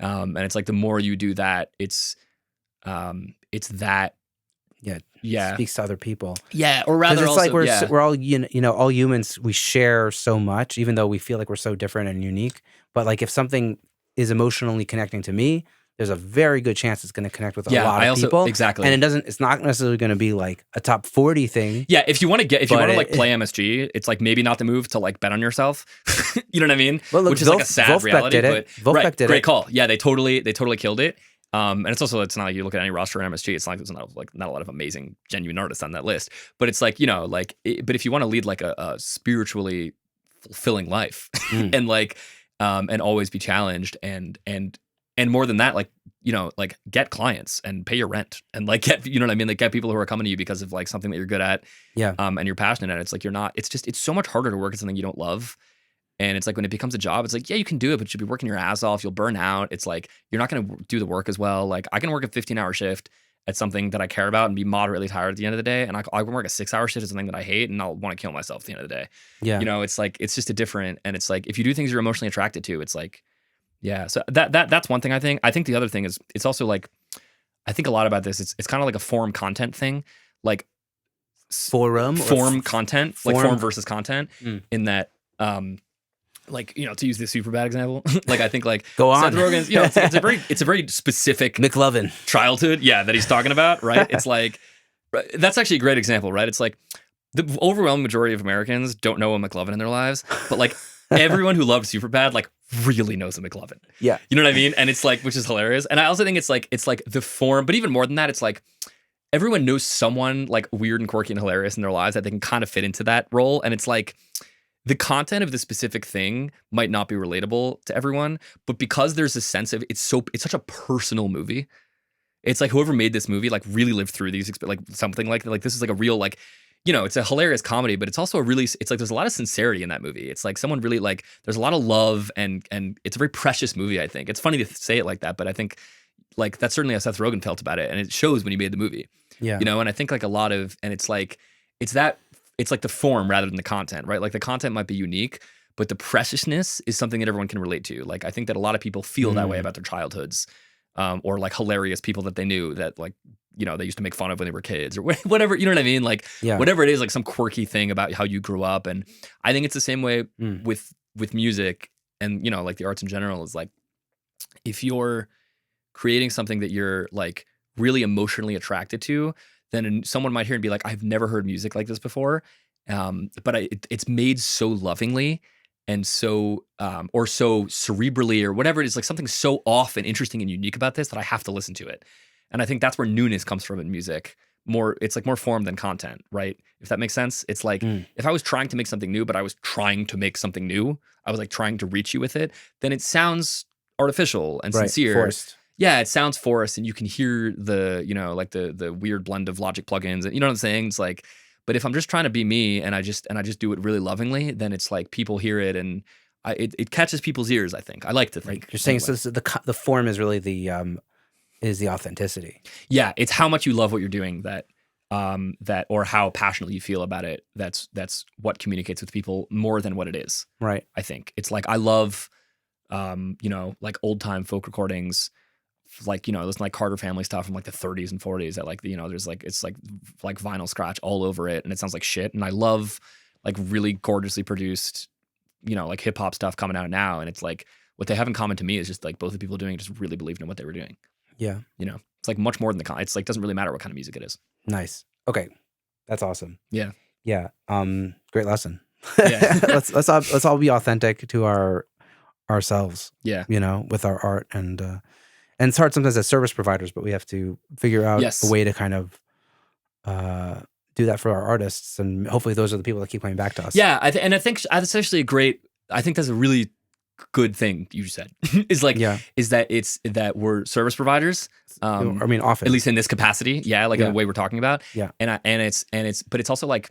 And it's like, the more you do that, it's that. Yeah. Speaks to other people. Yeah. Or rather, it's also, like we're all, you know, all humans, we share so much, even though we feel like we're so different and unique. But like, if something is emotionally connecting to me, there's a very good chance it's going to connect with a lot of people. Exactly. And it's not necessarily going to be like a top 40 thing. Yeah. If you want to like play MSG, it's like maybe not the move to like bet on yourself. You know what I mean? Well, look, which is like a sad reality. Wolfpack did great it. call. Yeah. They totally killed it. And it's also, it's not like you look at any roster in MSG, it's not like there's not a lot of amazing, genuine artists on that list. But it's like, you know, like, but if you want to lead like a spiritually fulfilling life and like, and always be challenged and more than that, like, you know, like get clients and pay your rent and like get, you know what I mean? Like get people who are coming to you because of like something that you're good at. Yeah. And you're passionate at. It's like, it's so much harder to work at something you don't love. And it's like, when it becomes a job, it's like, yeah, you can do it, but you'll be working your ass off. You'll burn out. It's like, you're not going to do the work as well. Like, I can work a 15-hour shift at something that I care about and be moderately tired at the end of the day. And I can work a 6-hour shift at something that I hate and I'll want to kill myself at the end of the day. Yeah. You know, it's like, it's just a different, and it's like, if you do things you're emotionally attracted to, it's like, yeah. So that's one thing I think. I think the other thing is, it's also like, I think a lot about this. It's kind of like a form content thing, like form content, like form versus content in that, like, you know, to use the Superbad example, like, I think like go on. Seth Rogen's, you know, it's a very specific McLovin childhood, that he's talking about, right? It's like, that's actually a great example, right? It's like the overwhelming majority of Americans don't know a McLovin in their lives, but like everyone who loved Superbad like really knows a McLovin. Yeah, you know what I mean? And it's like, which is hilarious. And I also think it's like the form, but even more than that, it's like everyone knows someone like weird and quirky and hilarious in their lives that they can kind of fit into that role, and it's like, the content of the specific thing might not be relatable to everyone, but because there's a sense of it's such a personal movie. It's like whoever made this movie like really lived through these, like something like this is like a real, like, you know, it's a hilarious comedy, but it's also it's like there's a lot of sincerity in that movie. It's like someone really like, there's a lot of love and it's a very precious movie. I think it's funny to say it like that, but I think like that's certainly how Seth Rogen felt about it, and it shows when he made the movie. Yeah, you know, and I think like a lot of, and it's like it's like the form rather than the content, right? Like the content might be unique, but the preciousness is something that everyone can relate to. Like, I think that a lot of people feel that way about their childhoods, or like hilarious people that they knew that, like, you know, they used to make fun of when they were kids or whatever, you know what I mean? Like, whatever it is, like some quirky thing about how you grew up. And I think it's the same way with music and, you know, like the arts in general is like, if you're creating something that you're like really emotionally attracted to, then someone might hear and be like, I've never heard music like this before. But it's made so lovingly and so, or so cerebrally or whatever it is, like something so off and interesting and unique about this that I have to listen to it. And I think that's where newness comes from in music. It's like more form than content, right? If that makes sense. It's like, if I was trying to make something new, but I was trying to make something new, I was like trying to reach you with it, then it sounds artificial and sincere. Forced. Yeah, it sounds forced, and you can hear the, you know, like the weird blend of Logic plugins, and you know what I'm saying? It's like, but if I'm just trying to be me and I just do it really lovingly, then it's like people hear it and it catches people's ears. I think I like to think. You're saying so the form is really the authenticity. Yeah, it's how much you love what you're doing that or how passionately you feel about it. That's what communicates with people more than what it is. Right. I think it's like I love, you know, like old time folk recordings. Like, you know, listen to like Carter family stuff from like the 30s and 40s that like, you know, there's like, it's like vinyl scratch all over it and it sounds like shit. And I love like really gorgeously produced, like hip hop stuff coming out now. And it's like, what they have in common to me is just like both the people doing it just really believed in what they were doing. Yeah. It's like much more than it's like, doesn't really matter what kind of music it is. Nice. Okay. That's awesome. Yeah. Yeah. Great lesson. Yeah. let's all be authentic to ourselves. Yeah. With our art, and it's hard sometimes as service providers, but we have to figure out a way to kind of do that for our artists, and hopefully those are the people that keep coming back to us. Yeah, I think that's actually I think that's a really good thing you said. is that we're service providers. Often, at least in this capacity, in the way we're talking about. Yeah, but it's also like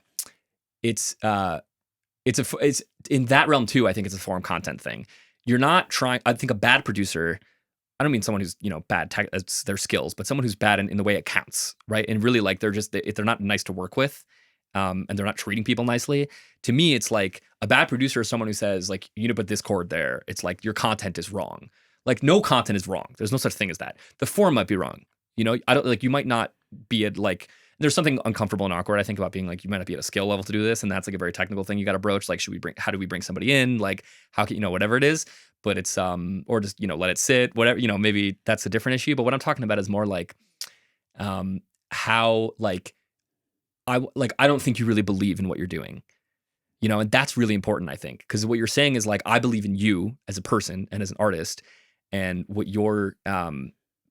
it's in that realm too. I think it's a form content thing. You're not trying. I think a bad producer, I don't mean someone who's bad at their skills, but someone who's bad in the way it counts, right? And really, like, if they're not nice to work with, and they're not treating people nicely. To me, it's like a bad producer is someone who says, like, you need to put this chord there. It's like your content is wrong. Like, no content is wrong. There's no such thing as that. The form might be wrong. I don't like. You might not be at like. There's something uncomfortable and awkward, I think, about being like, you might not be at a skill level to do this, and that's like a very technical thing you got to broach. Like, how do we bring somebody in? Like, how can whatever it is. But it's or just let it sit, whatever, maybe that's a different issue. But what I'm talking about is more like how like I don't think you really believe in what you're doing, and that's really important, I think, because what you're saying is like, I believe in you as a person and as an artist, and what you're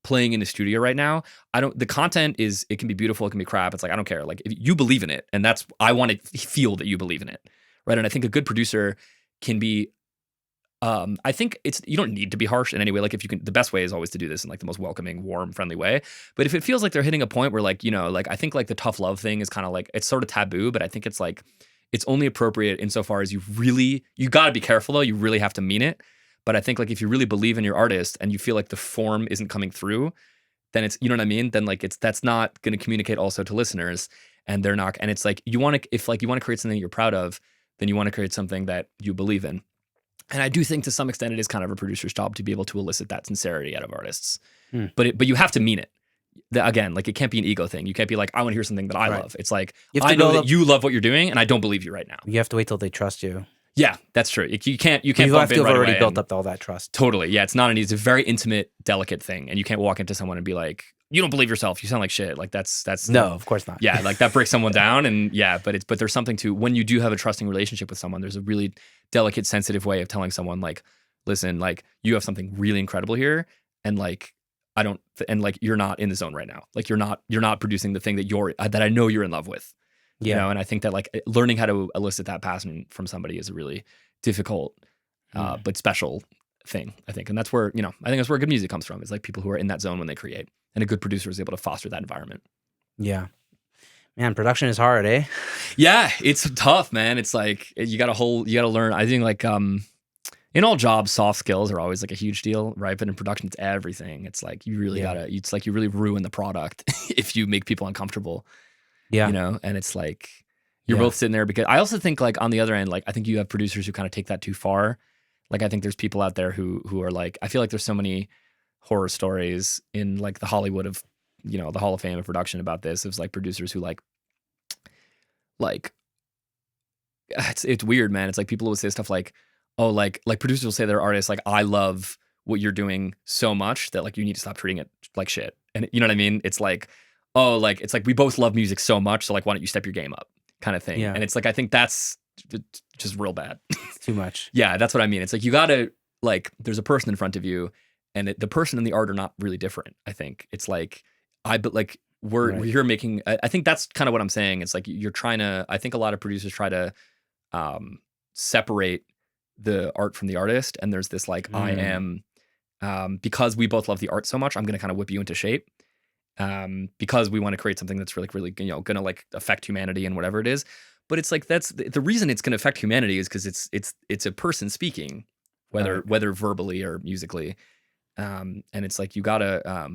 playing in the studio right now. The content is, it can be beautiful, it can be crap. It's like, I don't care. Like, if you believe in it, and I want to feel that you believe in it, right? And I think a good producer can be. I think you don't need to be harsh in any way. Like, if you can, the best way is always to do this in like the most welcoming, warm, friendly way. But if it feels like they're hitting a point where like, like, I think like the tough love thing is kind of like, it's sort of taboo, but I think it's like, it's only appropriate insofar as you got to be careful though. You really have to mean it. But I think like, if you really believe in your artist and you feel like the form isn't coming through, then it's, you know what I mean? Then like, that's not going to communicate also to listeners, and they're not. And it's like, if you want to create something you're proud of, then you want to create something that you believe in. And I do think to some extent it is kind of a producer's job to be able to elicit that sincerity out of artists. But you have to mean it. Again, like, it can't be an ego thing. You can't be like, I want to hear something that I love. It's like, I know that you love what you're doing, and I don't believe you right now. You have to wait till they trust you. Yeah, that's true. You can't. You have to have already built up all that trust. Totally. Yeah, it's a very intimate, delicate thing, and you can't walk into someone and be like, you don't believe yourself. You sound like shit. Like, that's no, of course not. Yeah, like that breaks someone down, and but there's something to when you do have a trusting relationship with someone. There's a really delicate, sensitive way of telling someone like, listen, like, you have something really incredible here, and like, I don't, and like, you're not in the zone right now. Like, you're not producing the thing that I know you're in love with. And I think that like learning how to elicit that passion from somebody is a really difficult, but special thing, I think. And that's where, I think that's where good music comes from. It's like people who are in that zone when they create, and a good producer is able to foster that environment. Yeah. Man, production is hard, eh? Yeah, it's tough, man. It's like, you got to learn. I think like, in all jobs, soft skills are always like a huge deal, right? But in production, it's everything. It's like, you really it's like you really ruin the product if you make people uncomfortable. Yeah. And it's like, you're both sitting there, because I also think like on the other end, like, I think you have producers who kind of take that too far. Like, I think there's people out there who are like, I feel like there's so many horror stories in like the Hollywood of, the Hall of Fame of production about this. It's like producers who like it's weird, man. It's like people will say stuff like, oh, like producers will say to their artists, like, I love what you're doing so much that like you need to stop treating it like shit. And you know what I mean? It's like, oh, like, it's like, we both love music so much, so like, why don't you step your game up, kind of thing. And it's like, I think that's just real bad. It's too much. Yeah, that's what I mean. It's like, you gotta, like, there's a person in front of you, and the person and the art are not really different. I think it's like, we're here making, I think that's kind of what I'm saying. It's like, you're trying to, I think a lot of producers try to separate the art from the artist, and there's this like, I am, because we both love the art so much, I'm gonna kind of whip you into shape, because we want to create something that's really gonna like affect humanity and whatever it is. But it's like, that's the reason it's gonna affect humanity is because it's a person speaking, whether verbally or musically, and it's like, you gotta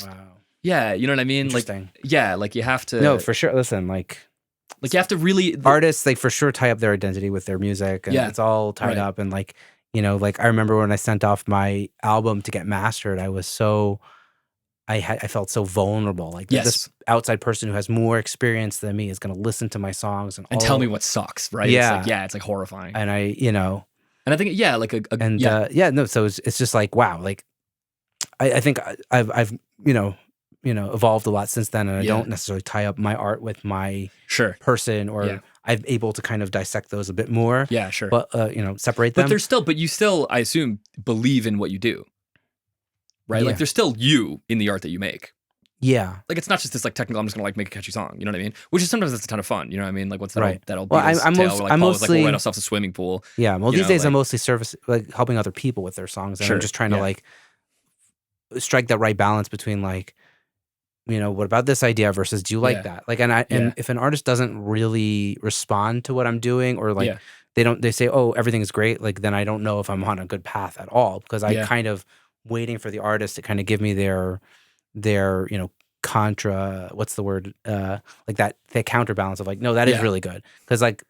wow. Yeah, you know what I mean? Interesting. Like, yeah, like, you have to. No, for sure. Listen, like you have to really. Artists, they for sure tie up their identity with their music, and it's all tied up. And like, like, I remember when I sent off my album to get mastered, I I felt so vulnerable. Like this outside person who has more experience than me is going to listen to my songs and tell me what sucks, right? Yeah. It's like horrifying. And and I think, like so it's just like, wow. Like I think I've evolved a lot since then, and I don't necessarily tie up my art with my person, or I'm able to kind of dissect those a bit more. Yeah, sure. But separate them. But you still, I assume, believe in what you do, right? Like there's still you in the art that you make. Yeah. Like it's not just this like technical, I'm just gonna like make a catchy song, you know what I mean? Which is sometimes it's a ton of fun, you know what I mean? Like what's that old Beatles tale where like Paul was like, we'll write ourselves a swimming pool. Yeah, well these days I'm mostly helping other people with their songs, and I'm just trying to like strike that right balance between like, what about this idea versus do you like that? Like, and if an artist doesn't really respond to what I'm doing, or like they say, oh, everything's great, like then I don't know if I'm on a good path at all, because I kind of waiting for the artist to kind of give me their contra, what's the word, like that counterbalance of like, no, that is really good, because like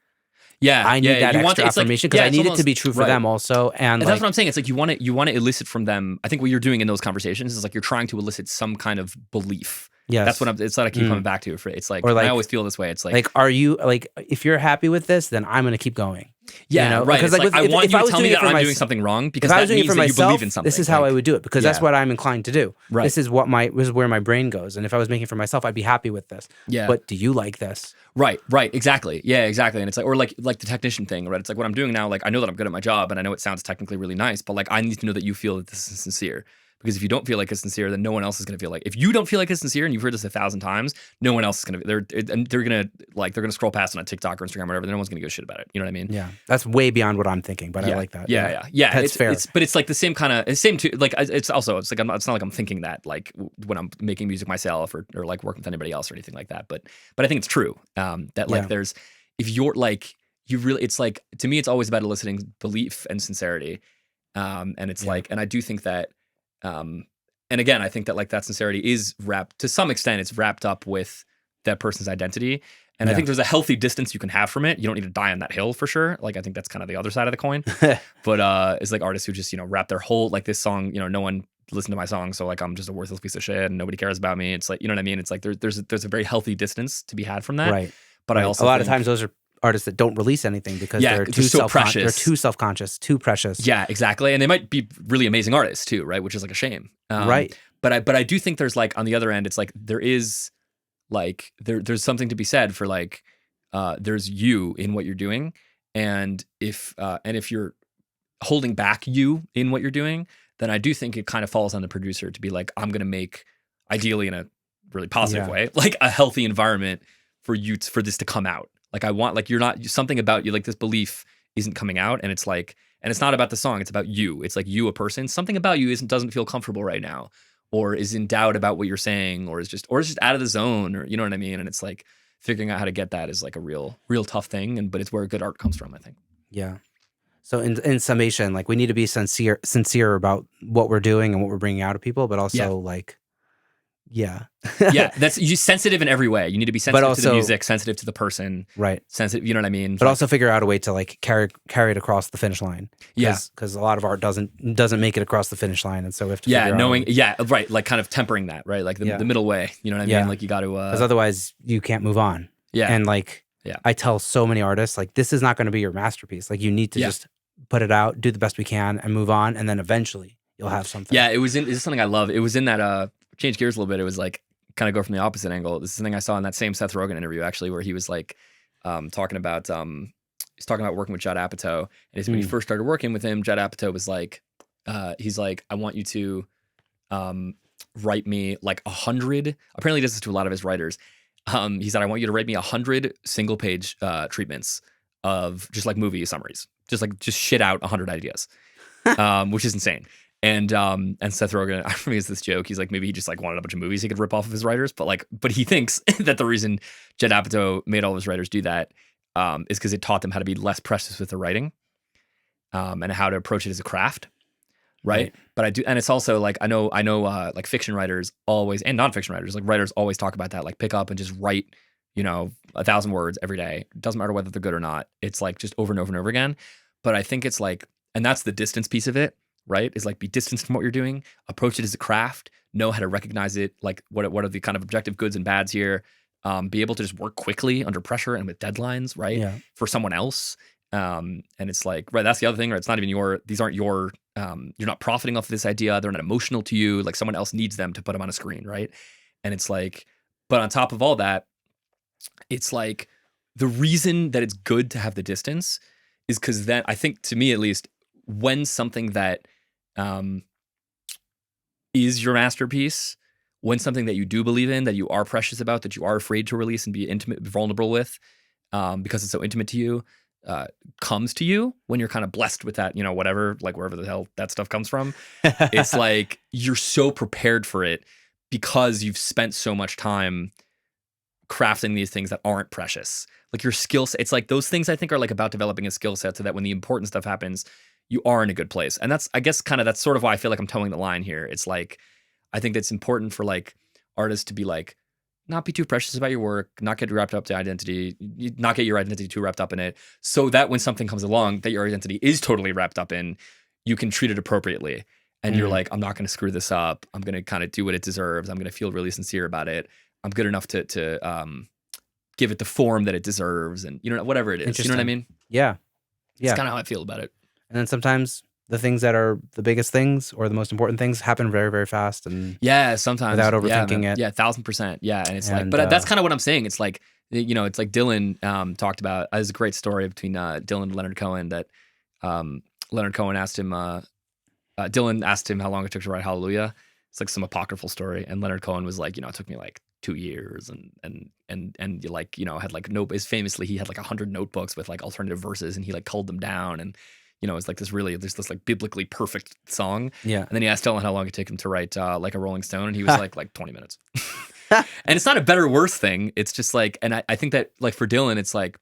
I need that extra affirmation, because I need it to be true for them also. And that's what I'm saying. It's like you want to elicit from them. I think what you're doing in those conversations is like you're trying to elicit some kind of belief. Yeah, that's what it's like. I keep coming back to it. It's like, I always feel this way. It's like are you like, if you're happy with this, then I'm going to keep going. Yeah, right. Because like I want you to tell me that I'm doing something wrong, because that means that you believe in something. This is how I would do it, because that's what I'm inclined to do. Right. This is where my brain goes. And if I was making for myself, I'd be happy with this. Yeah. But do you like this? Right. Exactly. Yeah, exactly. And it's like, or like the technician thing, right? It's like what I'm doing now. Like I know that I'm good at my job, and I know it sounds technically really nice, but like I need to know that you feel that this is sincere. Because if you don't feel like it's sincere, then no one else is going to feel like. If you don't feel like it's sincere, and you've heard this 1,000 times, no one else is going to. They're going to scroll past it on TikTok or Instagram or whatever. No one's going to give a shit about it. You know what I mean? Yeah, that's way beyond what I'm thinking, but I like that. Yeah. That's fair. But it's like the same kind of same too. Like it's like it's not like I'm thinking that like when I'm making music myself or like working with anybody else or anything like that. But I think it's true that like there's, if you're like you really, it's like, to me it's always about eliciting belief and sincerity, and it's like, and I do think that. And again, I think that like that sincerity is wrapped, to some extent, it's wrapped up with that person's identity. And I think there's a healthy distance you can have from it. You don't need to die on that hill for sure. Like, I think that's kind of the other side of the coin. But it's like artists who just, wrap their whole, like this song, no one listened to my song, so like I'm just a worthless piece of shit and nobody cares about me. It's like, you know what I mean? It's like there's a very healthy distance to be had from that. Right. But I also a lot of times those are artists that don't release anything because they're too precious. They're too self-conscious, too precious. Yeah, exactly. And they might be really amazing artists too, right? Which is like a shame. Right. But I do think there's like, on the other end, it's like there is like there's something to be said for like there's you in what you're doing, and if you're holding back you in what you're doing, then I do think it kind of falls on the producer to be like, I'm gonna make, ideally in a really positive way, like a healthy environment for you for this to come out. Like I want, like, you're not, something about you, like this belief isn't coming out, and it's like, and it's not about the song, it's about you. It's like you, a person, something about you doesn't feel comfortable right now, or is in doubt about what you're saying, or is just out of the zone, or you know what I mean? And it's like figuring out how to get that is like a real tough thing, but it's where good art comes from, I think. Yeah. So in summation, like we need to be sincere about what we're doing and what we're bringing out of people, but also like, that's you sensitive in every way. You need to be sensitive also, to the music, sensitive to the person, right? Sensitive, you know what I mean? But like, also figure out a way to like carry it across the finish line. Because a lot of art doesn't make it across the finish line, and so we have to right, like kind of tempering that, right? Like the middle way. You know what I mean? Like you got to because otherwise you can't move on. Yeah, and like I tell so many artists, like this is not going to be your masterpiece. Like you need to just put it out, do the best we can, and move on, and then eventually you'll have something. Yeah, it's something I love. It was in that change gears a little bit. It was like kind of go from the opposite angle. This is something I saw in that same Seth Rogen interview, actually, where he was like talking about working with Judd Apatow. And when he first started working with him, Judd Apatow was like, he's like, I want you to write me like 100. Apparently, he does this to a lot of his writers. He said, I want you to write me 100 single page treatments of just like movie summaries, just shit out 100 ideas, which is insane. And Seth Rogen, I remember this joke. He's like, maybe he just like wanted a bunch of movies he could rip off of his writers, but he thinks that the reason Judd Apatow made all of his writers do that is because it taught them how to be less precious with their writing, and how to approach it as a craft, right? But I do, and it's also like I know like fiction writers always, and nonfiction writers, like writers always talk about that, like pick up and just write 1,000 words every day. It doesn't matter whether they're good or not. It's like just over and over and over again. But I think it's like, and that's the distance piece of it. right? Is like be distanced from what you're doing, approach it as a craft, know how to recognize it, like what are the kind of objective goods and bads here, be able to just work quickly under pressure and with deadlines, right? Yeah. For someone else. And it's like, right, that's the other thing, right? It's not even these aren't your, you're not profiting off of this idea. They're not emotional to you. Like someone else needs them to put them on a screen, right? And it's like, but on top of all that, it's like the reason that it's good to have the distance is because then, I think to me at least, when something that is your masterpiece, when something that you do believe in, that you are precious about, that you are afraid to release and be intimate, vulnerable with, because it's so intimate to you, comes to you when you're kind of blessed with that, whatever, like wherever the hell that stuff comes from, it's like you're so prepared for it because you've spent so much time crafting these things that aren't precious. Like your skill set, it's like those things I think are like about developing a skill set so that when the important stuff happens, you are in a good place. And that's, I guess, that's sort of why I feel like I'm towing the line here. It's like, I think that's important for like artists to be like, not be too precious about your work, not get wrapped up to identity, not get your identity too wrapped up in it, so that when something comes along that your identity is totally wrapped up in, you can treat it appropriately. And you're like, I'm not going to screw this up. I'm going to kind of do what it deserves. I'm going to feel really sincere about it. I'm good enough to give it the form that it deserves, and whatever it is. You know what I mean? Yeah. It's kind of how I feel about it. And then sometimes the things that are the biggest things or the most important things happen very, very fast, and sometimes without overthinking it. Yeah, 1,000%. Yeah, and it's but that's kind of what I'm saying. It's like it's like Dylan talked about. There's a great story between Dylan and Leonard Cohen that Leonard Cohen asked him. Dylan asked him how long it took to write Hallelujah. It's like some apocryphal story, and Leonard Cohen was like, it took me like 2 years, and like had like famously he had like 100 notebooks with like alternative verses, and he like culled them down, and it's like there's this like biblically perfect song. Yeah. And then he asked Dylan how long it took him to write like a Rolling Stone, and he was like 20 minutes. And it's not a better or worse thing. It's just like, and I think that like for Dylan, it's like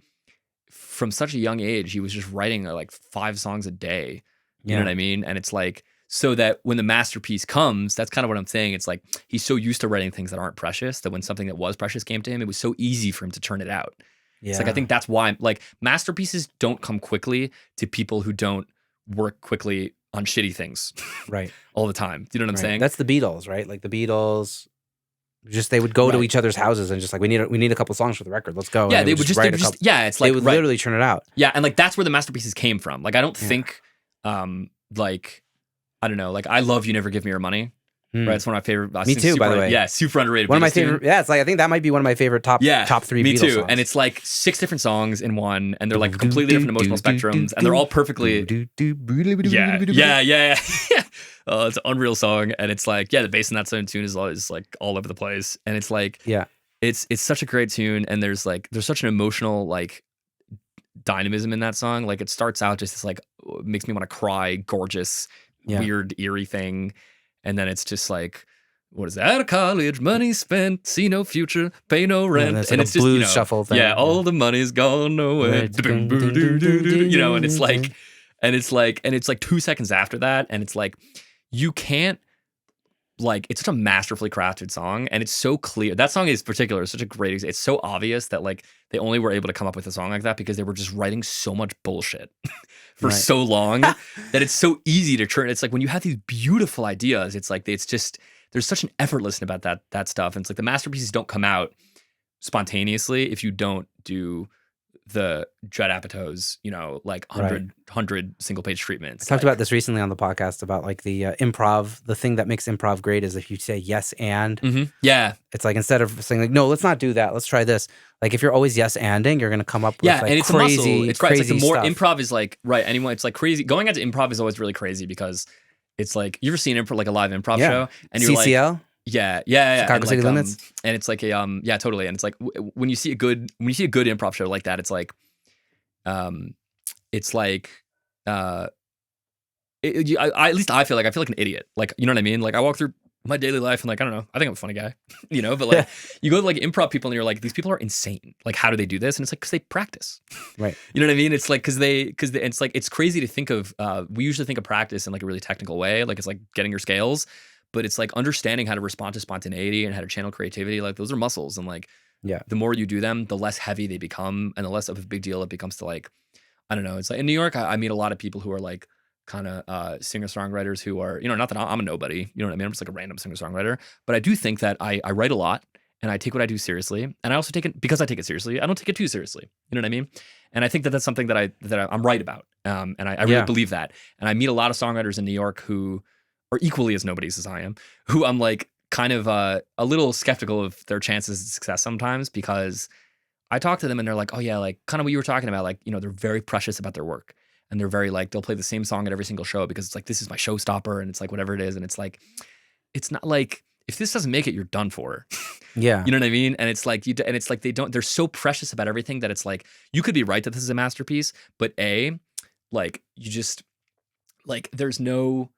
from such a young age, he was just writing like 5 songs a day. You know what I mean? And it's like, so that when the masterpiece comes, that's kind of what I'm saying. It's like he's so used to writing things that aren't precious that when something that was precious came to him, it was so easy for him to turn it out. Yeah. It's like, I think that's why like masterpieces don't come quickly to people who don't work quickly on shitty things. Right. All the time. Do you know what I'm saying? That's the Beatles, right? Like the Beatles, just they would go to each other's houses and just like, we need a couple songs for the record. Let's go. Yeah, they would just it's like they would literally churn it out. Yeah, and like that's where the masterpieces came from. Like I don't think like I don't know, like I love You Never Give Me Your Money. Right, it's one of my favorite. Me too, by the way. Yeah, super underrated. One of my favorite. Yeah, it's like I think that might be one of my favorite top 3 me Beatles too. songs. And it's like 6 different songs in one, and they're like completely different emotional spectrums, and they're all perfectly. Yeah. Oh, it's an unreal song, and it's like the bass in that same tune is always like all over the place, and it's like it's such a great tune, and there's such an emotional like dynamism in that song. Like it starts out just this like makes me want to cry, gorgeous, weird, eerie thing. And then it's just like, what is that? Out of college, money spent, see no future, pay no rent. And it's just blues shuffle thing. Yeah, all the money's gone away. And it's like 2 seconds after that, and it's like you can't like it's such a masterfully crafted song, and it's so clear. That song is particular, such a great example. It's so obvious that like they only were able to come up with a song like that because they were just writing so much bullshit for so long that it's so easy to turn. It's like when you have these beautiful ideas, it's like it's just there's such an effortlessness about that stuff. And it's like the masterpieces don't come out spontaneously if you don't do the Judd Apatow's, like 100 single page treatments. I talked about this recently on the podcast about like the improv. The thing that makes improv great is if you say yes and. Mm-hmm. Yeah. It's like instead of saying like, no, let's not do that. Let's try this. Like if you're always yes anding, you're going to come up with like and it's crazy, a muscle. It's crazy. It's like the more stuff. improv is like, anyway, it's like crazy. Going into improv is always really crazy because it's like, you ever seen improv, like a live improv show? And you're CCL? Like, yeah. Chicago City Limits? And it's like totally. And it's like when you see a good improv show like that, it's like, at least I feel like an idiot. Like, you know what I mean? Like I walk through my daily life and like, I don't know, I think I'm a funny guy, but like you go to like improv people and you're like, these people are insane. Like, how do they do this? And it's like, cause they practice. Right. You know what I mean? It's like, cause it's like, it's crazy to think of, we usually think of practice in like a really technical way. Like it's like getting your scales, but it's like understanding how to respond to spontaneity and how to channel creativity. Like those are muscles. And like, the more you do them, the less heavy they become and the less of a big deal it becomes to like, I don't know. It's like in New York, I meet a lot of people who are like kind of singer-songwriters who are, not that I'm a nobody, you know what I mean? I'm just like a random singer-songwriter, but I do think that I write a lot and I take what I do seriously, and I also take it because I take it seriously. I don't take it too seriously, you know what I mean? And I think that that's something that I'm right about, and I really believe that. And I meet a lot of songwriters in New York who are equally as nobodies as I am, who I'm like kind of a little skeptical of their chances of success sometimes, because I talk to them and they're like, oh yeah, like kind of what you were talking about, like, they're very precious about their work. And they're very like, they'll play the same song at every single show because it's like, this is my showstopper, and it's like whatever it is. And it's like, it's not like, if this doesn't make it, you're done for. Yeah. You know what I mean? And it's like, they're so precious about everything that it's like, you could be right that this is a masterpiece, but like you just, like, there's no,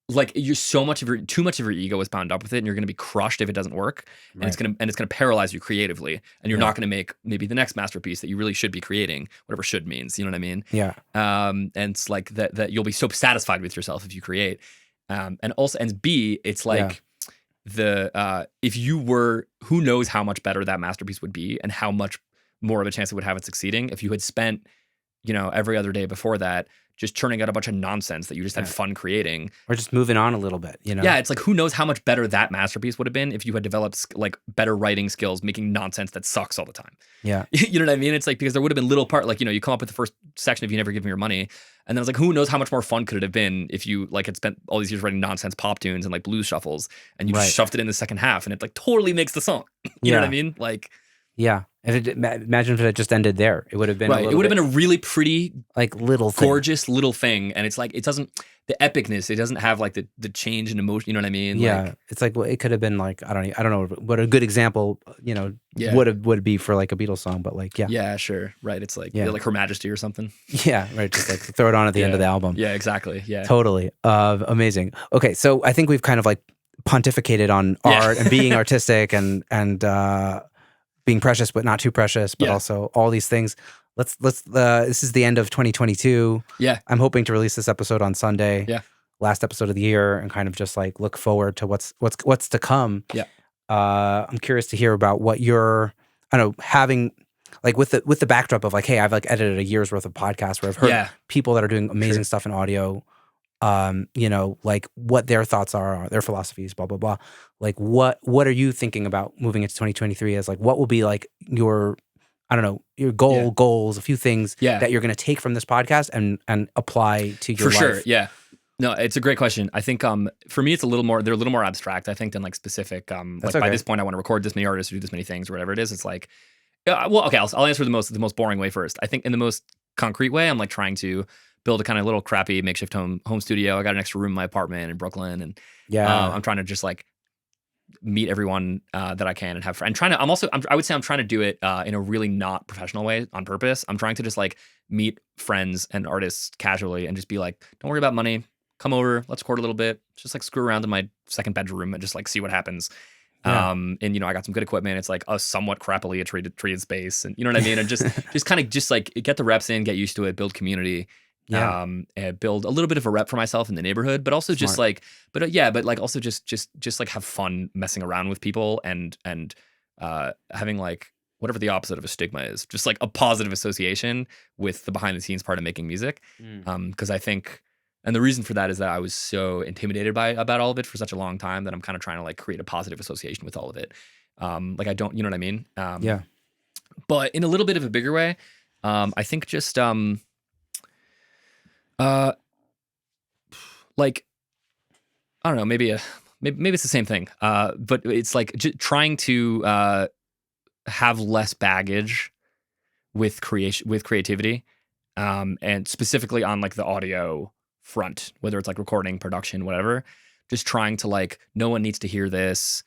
like too much of your ego is bound up with it, and you're going to be crushed if it doesn't work, and it's going to paralyze you creatively, and you're not going to make maybe the next masterpiece that you really should be creating, whatever should means, you know what I mean? Yeah. And it's like that you'll be so satisfied with yourself if you create, and B, it's like if you were, who knows how much better that masterpiece would be, and how much more of a chance it would have at succeeding if you had spent, every other day before that just churning out a bunch of nonsense that you just had fun creating. Or just moving on a little bit, Yeah, it's like, who knows how much better that masterpiece would have been if you had developed like better writing skills, making nonsense that sucks all the time. Yeah. You know what I mean? It's like, because there would have been little part, like, you come up with the first section if you never give me your money. And then it's like, who knows how much more fun could it have been if you like had spent all these years writing nonsense pop tunes and like blues shuffles, and you just shoved it in the second half, and it like totally makes the song. You know what I mean? Like, yeah. Imagine if it just ended there. It would have been It would have been a really pretty, like, little thing. Gorgeous little thing. And it's like, it doesn't, the epicness, it doesn't have like the change in emotion. You know what I mean? Yeah. Like, it's like, well, it could have been like, I don't know what a good example, would be for like a Beatles song, but like, yeah. Yeah, sure. Right. It's like, like Her Majesty or something. Yeah. Right. Just like throw it on at the end of the album. Yeah, exactly. Yeah. Totally. Amazing. Okay. So I think we've kind of like pontificated on art and being artistic and being precious, but not too precious, but also all these things. Let's this is the end of 2022. Yeah. I'm hoping to release this episode on Sunday. Yeah. Last episode of the year, and kind of just like look forward to what's to come. Yeah. I'm curious to hear about what you're, I don't know, having like with the backdrop of like, hey, I've like edited a year's worth of podcasts where I've heard people that are doing amazing stuff in audio. Like what their thoughts are, their philosophies, blah, blah, blah. Like what are you thinking about moving into 2023 as like, what will be like your, I don't know, your goals, a few things that you're going to take from this podcast and apply to your life? For sure. Yeah. No, it's a great question. I think for me, they're a little more abstract, I think, than like specific. By this point, I want to record this many artists or do this many things or whatever it is. It's like, I'll answer the most boring way first. I think in the most concrete way, I'm like trying to build a kind of little crappy makeshift home studio. I got an extra room in my apartment in Brooklyn, and I'm trying to just like meet everyone that I can and have friends. I would say I'm trying to do it in a really not professional way on purpose. I'm trying to just like meet friends and artists casually and just be like, don't worry about money. Come over, let's record a little bit. Just like screw around in my second bedroom and just like see what happens. Yeah. And I got some good equipment. It's like a somewhat crappily treated space, and you know what I mean. And just kind of just like get the reps in, get used to it, build community. And build a little bit of a rep for myself in the neighborhood, but also just like, but also just like have fun messing around with people and having like whatever the opposite of a stigma is, just like a positive association with the behind the scenes part of making music. Because I think, and the reason for that is that I was so intimidated about all of it for such a long time that I'm kind of trying to like create a positive association with all of it. Like I don't, you know what I mean? But in a little bit of a bigger way, I think just like, I don't know, maybe it's the same thing. But it's like trying to have less baggage with creativity, and specifically on like the audio front, whether it's like recording, production, whatever. Just trying to like, no one needs to hear this.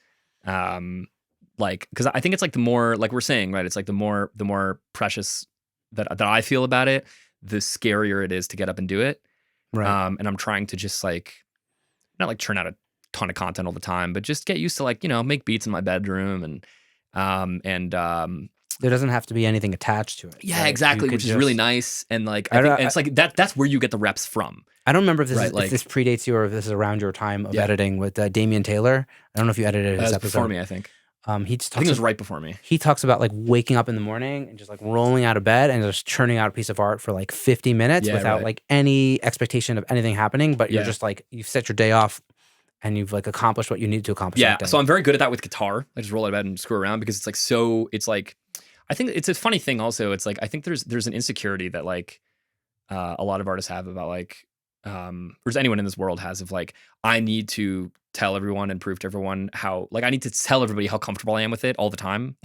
Like, because I think it's like the more, like we're saying, right? It's like the more precious that I feel about it, the scarier it is to get up and do it. Right. And I'm trying to just like, not like churn out a ton of content all the time, but just get used to like, make beats in my bedroom and there doesn't have to be anything attached to it. Yeah, right? Exactly, which is really nice. And like, I think it's like that's where you get the reps from. I don't remember if this predates you or if this is around your time of editing with Damian Taylor. I don't know if you edited his episode. Before me, I think. He just I think it was right before me. He talks about like waking up in the morning and just like rolling out of bed and just churning out a piece of art for like 50 minutes without like any expectation of anything happening. But you're just like, you've set your day off and you've like accomplished what you need to accomplish. Yeah. So I'm very good at that with guitar. I just roll out of bed and screw around because it's like, it's like, I think it's a funny thing also. It's like, I think there's an insecurity that like a lot of artists have about like, or anyone in this world has of like, I need to tell everyone and prove to everyone how, like, I need to tell everybody how comfortable I am with it all the time.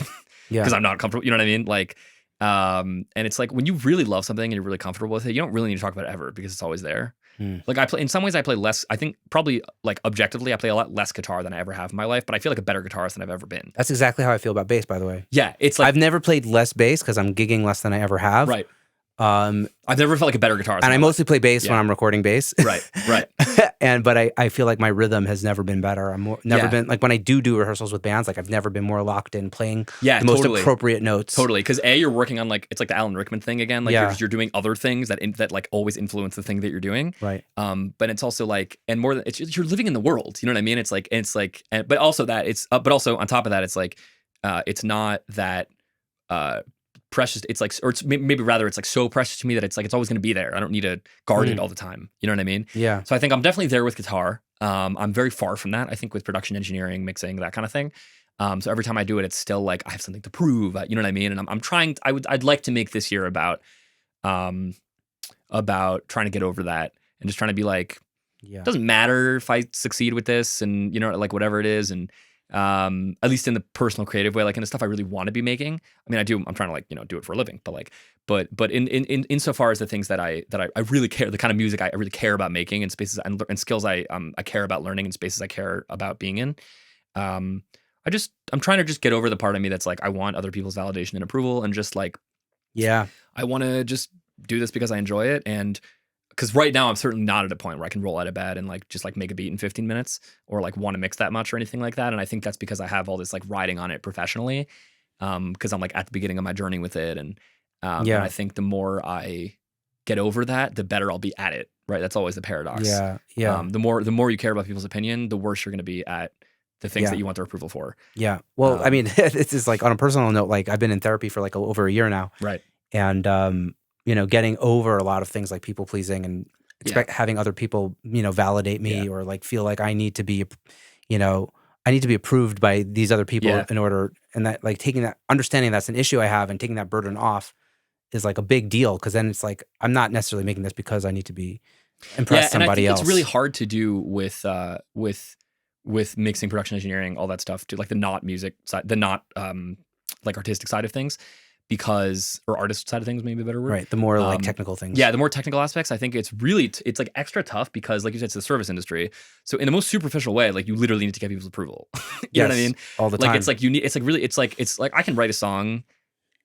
Because I'm not comfortable, you know what I mean? Like, and it's like when you really love something and you're really comfortable with it, you don't really need to talk about it ever because it's always there. Like in some ways I play less, I think probably like objectively I play a lot less guitar than I ever have in my life, but I feel like a better guitarist than I've ever been. That's exactly how I feel about bass, by the way. Yeah. It's like, I've never played less bass because I'm gigging less than I ever have. Right. I've never felt like a better guitarist. And I mostly play bass when I'm recording bass. Right. But I feel like my rhythm has never been better. Never been like when I do rehearsals with bands, like I've never been more locked in playing the most appropriate notes. Totally. Because you're working on like, it's like the Alan Rickman thing again. Like you're doing other things that like always influence the thing that you're doing. Right. But it's also like, and more than you're living in the world, you know what I mean? It's like, but also that it's, but also on top of that, it's like, it's not that, precious. It's like, or it's maybe rather it's like so precious to me that it's like it's always going to be there. I don't need to guard it all the time. You know what I mean? Yeah. So I think I'm definitely there with guitar. I'm very far from that. I think with production engineering, mixing, that kind of thing. So every time I do it, it's still like I have something to prove. You know what I mean? And I'm trying. I'd like to make this year about trying to get over that and just trying to be like, it doesn't matter if I succeed with this and you know like whatever it is and. At least in the personal creative way, like in the stuff I really want to be making. I mean, I'm trying to like, you know, do it for a living, but like, but in insofar as the things that I really care, the kind of music I really care about making and spaces and skills I care about learning and spaces I care about being in. I'm trying to just get over the part of me that's like, I want other people's validation and approval and just like, I want to just do this because I enjoy it. And because right now I'm certainly not at a point where I can roll out of bed and like just like make a beat in 15 minutes or like want to mix that much or anything like that. And I think that's because I have all this like riding on it professionally. Because I'm like at the beginning of my journey with it. And and I think the more I get over that, the better I'll be at it. Right. That's always the paradox. Yeah. The more you care about people's opinion, the worse you're going to be at the things that you want their approval for. Yeah. Well, I mean, this is like on a personal note, like I've been in therapy for like over a year now. Right. And, you know, getting over a lot of things like people pleasing and having other people, you know, validate me or like feel like I need to be, you know, I need to be approved by these other people in order. And that like understanding that's an issue I have and taking that burden off is like a big deal. Cause then it's like, I'm not necessarily making this because I need to be impress somebody else. It's really hard to do with mixing, production engineering, all that stuff to like the not music side, the not like artistic side of things. Or artist side of things, maybe a better word. Right, the more like technical things. Yeah, the more technical aspects, I think it's like extra tough because like you said, it's the service industry. So in the most superficial way, like you literally need to get people's approval. You know what I mean? All the time. Like it's like it's like I can write a song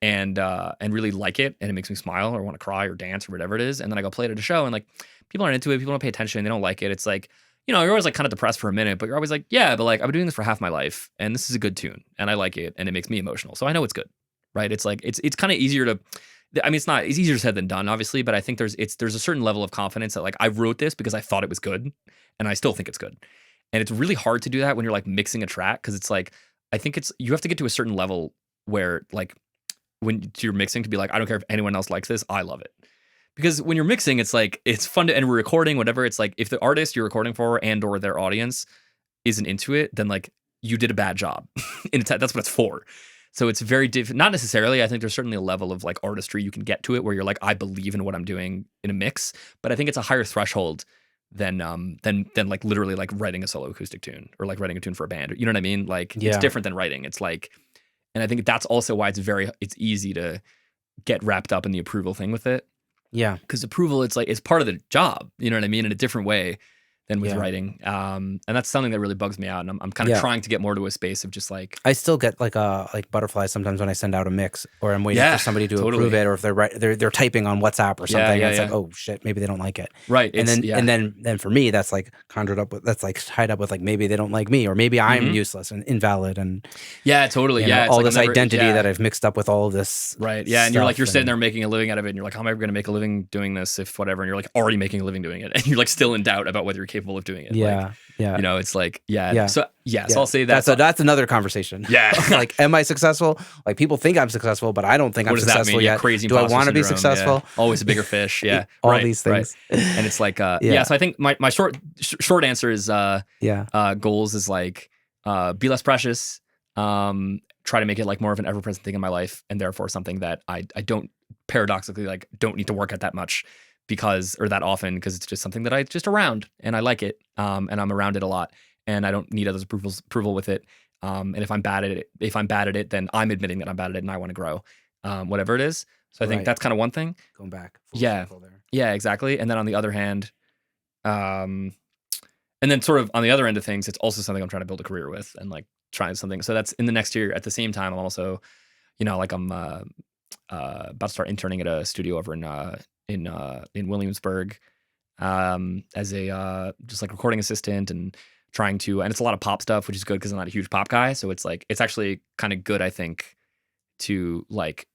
and really like it and it makes me smile or want to cry or dance or whatever it is. And then I go play it at a show and like people aren't into it, people don't pay attention, they don't like it. It's like, you know, you're always like kind of depressed for a minute, but you're always like, yeah, but like I've been doing this for half my life and this is a good tune and I like it and it makes me emotional. So I know it's good. Right. It's like, it's kind of easier to, I mean, it's easier said than done, obviously, but I think there's a certain level of confidence that like I wrote this because I thought it was good and I still think it's good. And it's really hard to do that when you're like mixing a track. Cause it's like, I think you have to get to a certain level where like when you're mixing to be like, I don't care if anyone else likes this. I love it. Because when you're mixing, it's like, it's fun to, and we're recording, whatever. It's like, if the artist you're recording for and or their audience isn't into it, then like you did a bad job. And that's what it's for. So it's very different. Not necessarily. I think there's certainly a level of like artistry you can get to it where you're like, I believe in what I'm doing in a mix. But I think it's a higher threshold than like literally like writing a solo acoustic tune or like writing a tune for a band. You know what I mean? Like it's different than writing. It's like, and I think that's also why it's easy to get wrapped up in the approval thing with it. Yeah. Because approval, it's like, it's part of the job. You know what I mean? In a different way than with writing. And that's something that really bugs me out. And I'm kind of trying to get more to a space of just like, I still get like butterflies sometimes when I send out a mix or I'm waiting for somebody to approve it, or if they're typing on WhatsApp or something. And it's like, oh shit, maybe they don't like it. Right. And then for me, that's like conjured up with, that's like tied up with like, maybe they don't like me, or maybe I'm useless and invalid. And totally. all like this identity that I've mixed up with all of this. Right. Yeah. And you're sitting there making a living out of it. And you're like, how am I ever going to make a living doing this if whatever? And you're like already making a living doing it. And you're like still in doubt about whether you're capable capable of doing it. Yeah. Like, yeah. you know, it's like, Yeah. So I'll say that. That's another conversation. Yeah. Like, am I successful? Like, people think I'm successful, but I don't think I'm successful yet. Crazy Do I want to be syndrome, successful? Always a bigger fish. Yeah. All these things. Right. And it's like, So I think my short answer is, goals is like, be less precious, try to make it like more of an ever-present thing in my life, and therefore something that I don't, paradoxically, like, don't need to work at that much or that often, because it's just something that I just around and I like it, and I'm around it a lot, and I don't need others' approval with it. And if I'm bad at it, then I'm admitting that I'm bad at it and I want to grow, whatever it is. So I think that's kind of one thing. Going back. Yeah, exactly. And then on the other hand, and then sort of on the other end of things, it's also something I'm trying to build a career with, and like trying something. So that's in the next year. At the same time, I'm also, like I'm about to start interning at a studio over in Williamsburg, as a just like recording assistant, and trying to, and it's a lot of pop stuff, which is good because I'm not a huge pop guy. So it's like, it's actually kind of good, I think, to like,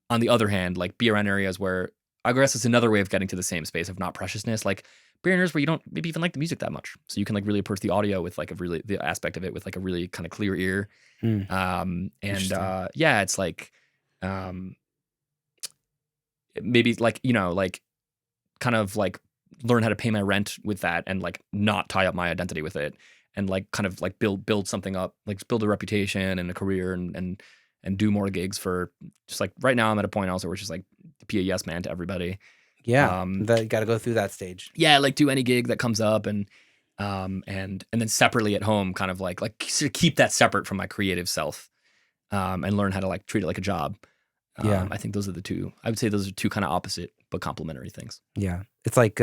on the other hand, like be around areas where, I guess it's another way of getting to the same space of not preciousness, like be in areas where you don't maybe even like the music that much. So you can like really approach the audio with like the aspect of it with like a really kind of clear ear. It's like, maybe like, like kind of like learn how to pay my rent with that, and like not tie up my identity with it, and like kind of like build something up, like build a reputation and a career, and do more gigs for, just like right now I'm at a point also where it's just like be a yes man to everybody. Yeah. You got to go through that stage. Yeah. Like do any gig that comes up, and then separately at home, kind of like sort of keep that separate from my creative self, and learn how to like treat it like a job. I think those are I would say those are two kind of opposite but complementary things. Yeah. It's like,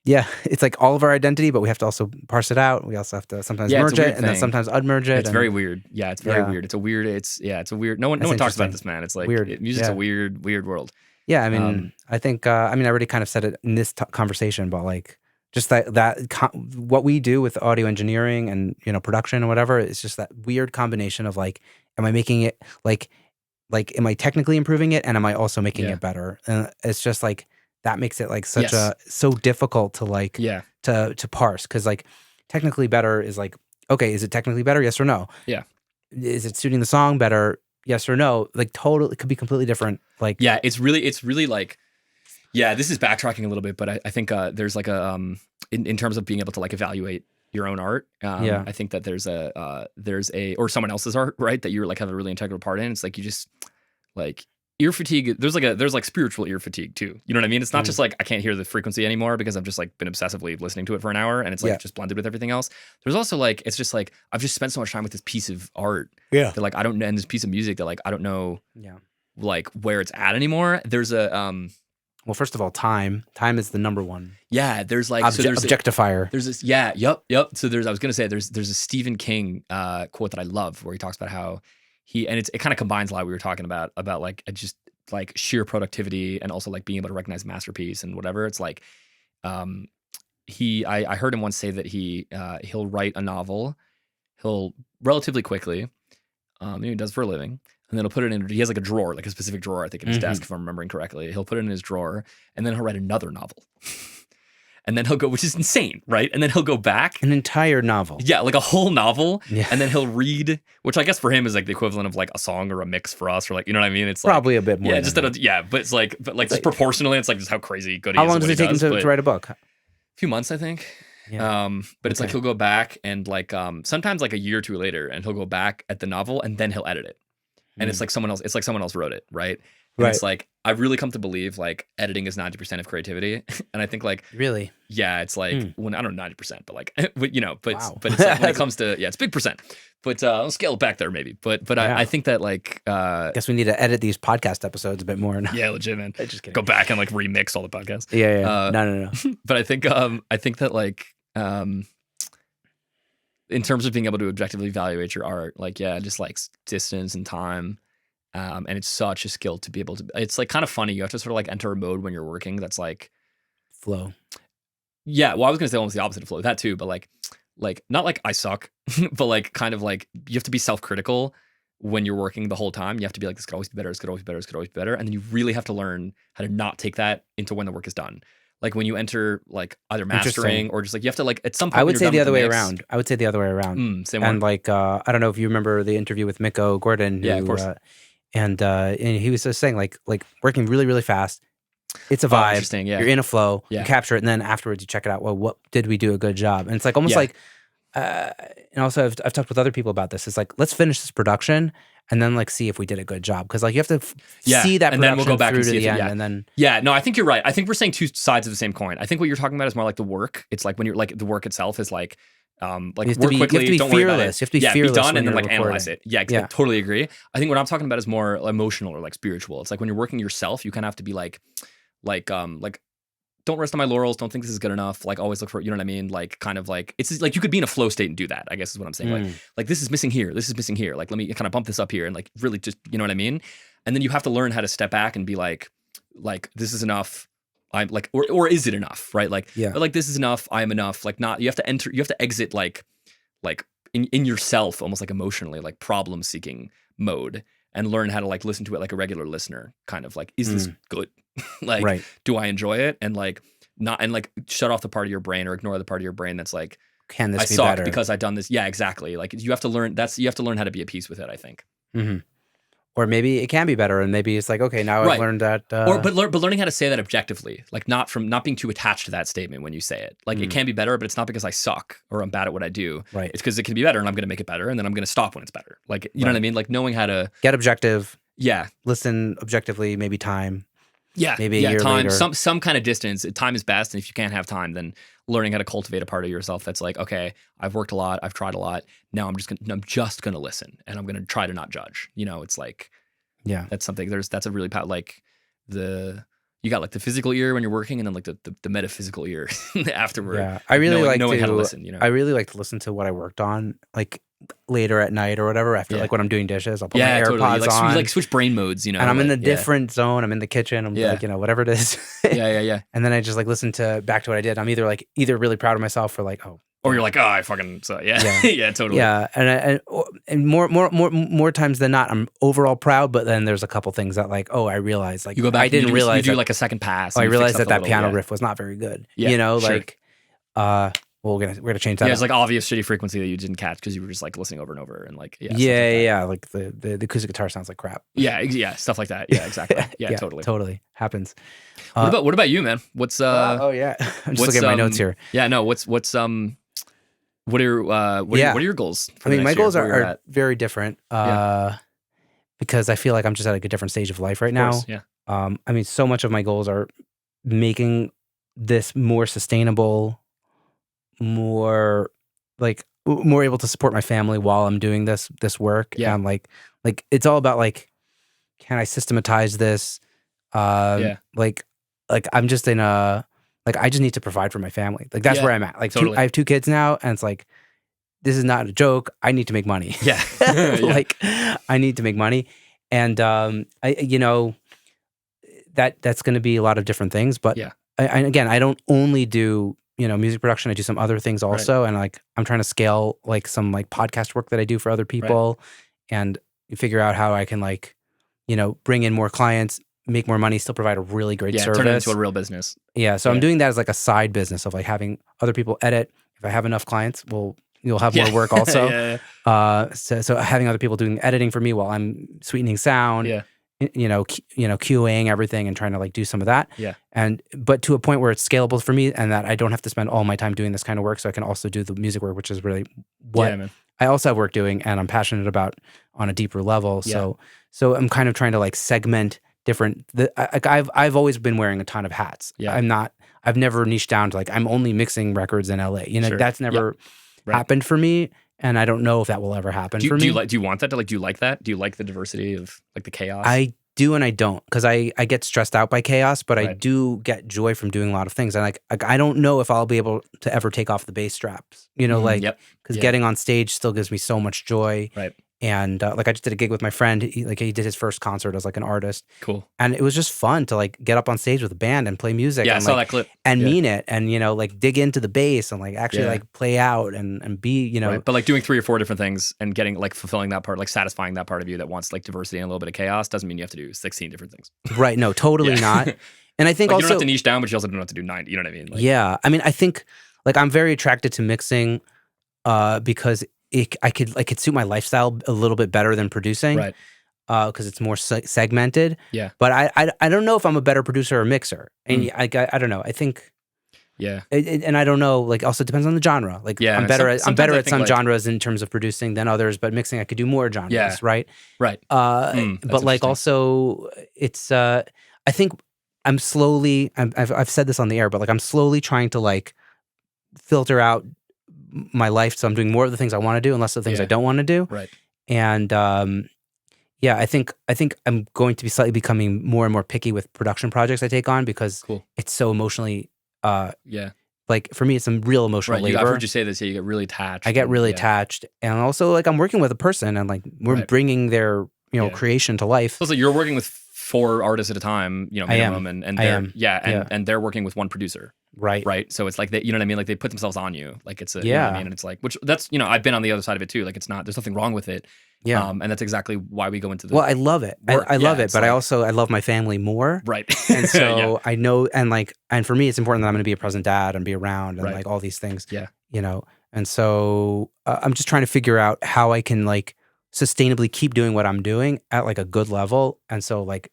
it's like all of our identity, but we have to also parse it out. We also have to sometimes merge it, and then sometimes unmerge it. It's very weird. Yeah, it's very weird. It's a weird. It's a weird. No one talks about this, man. It's like weird. Music's a weird world. Yeah, I mean, I think I already kind of said it in this conversation, but like just what we do with audio engineering and production and whatever, it's just that weird combination of like, am I making it like am I technically improving it, and am I also making it better? And it's just like that makes it like so difficult to like to parse, because like technically better is like, okay, is it technically better? Yes or no? Yeah. Is it suiting the song better? Yes or no? Like totally, it could be completely different. Like it's really like, this is backtracking a little bit, but I think there's like a in terms of being able to like evaluate your own art. I think that there's a or someone else's art, right, that you like have a really integral part in. It's like you just like ear fatigue. There's like spiritual ear fatigue too. You know what I mean? It's not just like I can't hear the frequency anymore because I've just like been obsessively listening to it for an hour, and it's like just blended with everything else. There's also like, it's just like I've just spent so much time with this piece of art that like I don't know, and this piece of music that like I don't know like where it's at anymore. There's a well, first of all, time is the number one. Yeah, there's like objectifier. There's this yep. So I was gonna say there's a Stephen King quote that I love where he talks about how it kind of combines a lot we were talking about like just like sheer productivity and also like being able to recognize a masterpiece and whatever. It's like I heard him once say that he'll write a novel, he'll relatively quickly, he does for a living, and then he'll put it in, he has like a drawer, like a specific drawer, I think in his desk, if I'm remembering correctly. He'll put it in his drawer, and then he'll write another novel. And then he'll go, which is insane, right? And then he'll go back. An entire novel. Yeah, like a whole novel. Yeah. And then he'll read, which I guess for him is like the equivalent of like a song or a mix for us, or like, you know what I mean? It's probably like, a bit more. Yeah, but it's like, just proportionally, it's like just how crazy good he is. How long does it take him to write a book? A few months, I think. Yeah. But it's like he'll go back and like sometimes like a year or two later, and he'll go back at the novel and then he'll edit it. And it's like someone else wrote it, right? And it's like, I've really come to believe like editing is 90% of creativity. And I think like, really? Yeah, it's like when I don't know 90%, but like, but it's like when it comes to, it's big percent, but I'll scale it back there maybe. But I think that like, I guess we need to edit these podcast episodes a bit more now. Yeah, legit, man. Just kidding. Go back and like remix all the podcasts. Yeah. No. But I think that like, in terms of being able to objectively evaluate your art, like, just like distance and time. And it's such a skill to be able to, it's like kind of funny. You have to sort of like enter a mode when you're working that's like flow. Yeah. Well, I was going to say almost the opposite of flow, that too, but like not like I suck, but like kind of like you have to be self-critical when you're working the whole time. You have to be like, this could always be better. This could always be better. This could always be better. And then you really have to learn how to not take that into when the work is done. like when you enter like either mastering or just like you have to like at some point. I would say the other way around. Same and way. like I don't know if you remember the interview with Mikko Gordon. Yeah, of course. And he was just saying like working really, really fast. It's a vibe. Interesting, yeah. You're in a flow. Yeah. You capture it, and then afterwards you check it out. Well, what did we do a good job? And it's like almost like, and also I've talked with other people about this. It's like let's finish this production and then like see if we did a good job, because like you have to see that and production then we'll go back through and to see the if end, and then no, I think you're right. I think we're saying two sides of the same coin. I think what you're talking about is more like the work. It's like when you're like the work itself is like work quickly, don't worry about it. You have to be fearless. Be done and then like recording. analyze it. Yeah, I totally agree. I think what I'm talking about is more emotional or like spiritual. It's like when you're working yourself, you kind of have to be like don't rest on my laurels. Don't think this is good enough. Like always look for, you know what I mean? Like kind of like, it's like you could be in a flow state and do that, I guess is what I'm saying. Like this is missing here. This is missing here. Like let me kind of bump this up here and like really just, you know what I mean? And then you have to learn how to step back and be like this is enough. I'm like, or is it enough? Right? Like, like this is enough. I'm enough. Like not, you have to exit like in yourself, almost like emotionally, like problem seeking mode, and learn how to like listen to it like a regular listener, kind of like, is this good? Like, do I enjoy it? And like not, and like shut off the part of your brain or ignore the part of your brain that's like, can this I be suck better? Because I've done this. Yeah, exactly. Like you have to learn how to be at peace with it, I think. Mm-hmm. Or maybe it can be better, and maybe it's like, okay, now I've learned that. But learning how to say that objectively, like not being too attached to that statement when you say it. Like it can be better, but it's not because I suck or I'm bad at what I do. Right. It's because it can be better, and I'm going to make it better, and then I'm going to stop when it's better. Like you know what I mean? Like knowing how to get objective. Yeah. Listen objectively. Maybe time. Yeah. Maybe a year time. Later. Some kind of distance. Time is best, and if you can't have time, then learning how to cultivate a part of yourself that's like, okay, I've worked a lot, I've tried a lot. Now I'm just gonna listen, and I'm gonna try to not judge. You know, it's like. Yeah, that's something. That's a really like you got like the physical ear when you're working, and then like the metaphysical ear afterward. Yeah, I really knowing how to listen. You know, I really like to listen to what I worked on like later at night or whatever. After like when I'm doing dishes, I'll put my AirPods on. You like switch brain modes, you know. And I'm in a different zone. I'm in the kitchen. I'm like, you know, whatever it is. yeah. And then I just like listen back to what I did. I'm either really proud of myself or like, oh. Or you're like, oh, I fucking yeah, totally. Yeah, and more times than not, I'm overall proud. But then there's a couple things that like, oh, I realized like you go back. I didn't realize you do like a second pass. I realized that piano riff was not very good. Yeah, you know, like, well, we're gonna change that. Yeah, it's like obvious shitty frequency that you didn't catch because you were just like listening over and over and like like the acoustic guitar sounds like crap. Yeah, stuff like that. Yeah, exactly. Yeah, totally happens. What about you, man? What's I'm just looking at my notes here. Yeah, no, what's what are your goals? I mean, my goals are very different because I feel like I'm just at a different stage of life right now. Yeah. I mean, so much of my goals are making this more sustainable, more able to support my family while I'm doing this work. Yeah. And like it's all about like, can I systematize this? Like I'm just in a. Like, I just need to provide for my family. Like, that's where I'm at. Like, totally. I have 2 kids now, and it's like, this is not a joke. I need to make money. Yeah. Like, I need to make money. And, that's going to be a lot of different things. But again, I don't only do, music production. I do some other things also. Right. And like, I'm trying to scale like some like podcast work that I do for other people and figure out how I can like, bring in more clients, make more money, still provide a really great service. Turn it into a real business. Yeah, so I'm doing that as like a side business of like having other people edit. If I have enough clients, you'll have more work also. So having other people doing editing for me while I'm sweetening sound, QAing everything and trying to like do some of that. Yeah. But to a point where it's scalable for me and that I don't have to spend all my time doing this kind of work, so I can also do the music work, which is really what I also have work doing and I'm passionate about on a deeper level. Yeah. So I'm kind of trying to like segment different. I've always been wearing a ton of hats. Yeah. I've never niched down to like I'm only mixing records in LA. That's never happened for me, and I don't know if that will ever happen for me. Do you want that? Do you like that? Do you like the diversity of like the chaos? I do and I don't, because I get stressed out by chaos, but I do get joy from doing a lot of things. And like I don't know if I'll be able to ever take off the bass straps. Because getting on stage still gives me so much joy. Right. And like I just did a gig with my friend. He did his first concert as like an artist. Cool. And it was just fun to like get up on stage with a band and play music. Yeah, and, I saw that clip. And mean it, and like dig into the bass and like actually like play out and be Right. But like doing 3 or 4 different things and getting like fulfilling that part, like satisfying that part of you that wants like diversity and a little bit of chaos doesn't mean you have to do 16 different things. Right. No, totally not. And I think like, also you don't have to niche down, but you also don't have to do 90. You know what I mean? Like, yeah. I mean, I think like I'm very attracted to mixing because I could suit my lifestyle a little bit better than producing. Right. Because it's more segmented. Yeah. But I don't know if I'm a better producer or mixer. And I don't know. I think. Yeah. And I don't know. Like, also depends on the genre. Like, yeah, I'm better at some like, genres in terms of producing than others, but mixing I could do more genres. Yeah. Right. Right. But like also, it's I think I'm slowly. I've said this on the air, but like I'm slowly trying to like filter out my life, so I'm doing more of the things I want to do and less of the things I don't want to do. Right. And yeah, I think I'm going to be slightly becoming more and more picky with production projects I take on because it's so emotionally. Like for me, it's some real emotional labor. I've heard you say this. Yeah, you get really attached. I get really attached, and also like I'm working with a person, and like we're bringing their creation to life. So it's like you're working with 4 artists at a time, minimum, and they're, and they're working with one producer. Right. So it's like they, you know what I mean? Like they put themselves on you. Like it's a, you know what I mean? And it's like, which that's, I've been on the other side of it too. Like it's not, there's nothing wrong with it. Yeah. And that's exactly why we go into the. Well, I love it. I love it, but like, I love my family more. Right. And so I know, and for me, it's important that I'm going to be a present dad and be around and like all these things. Yeah. And so I'm just trying to figure out how I can like sustainably keep doing what I'm doing at like a good level. And so like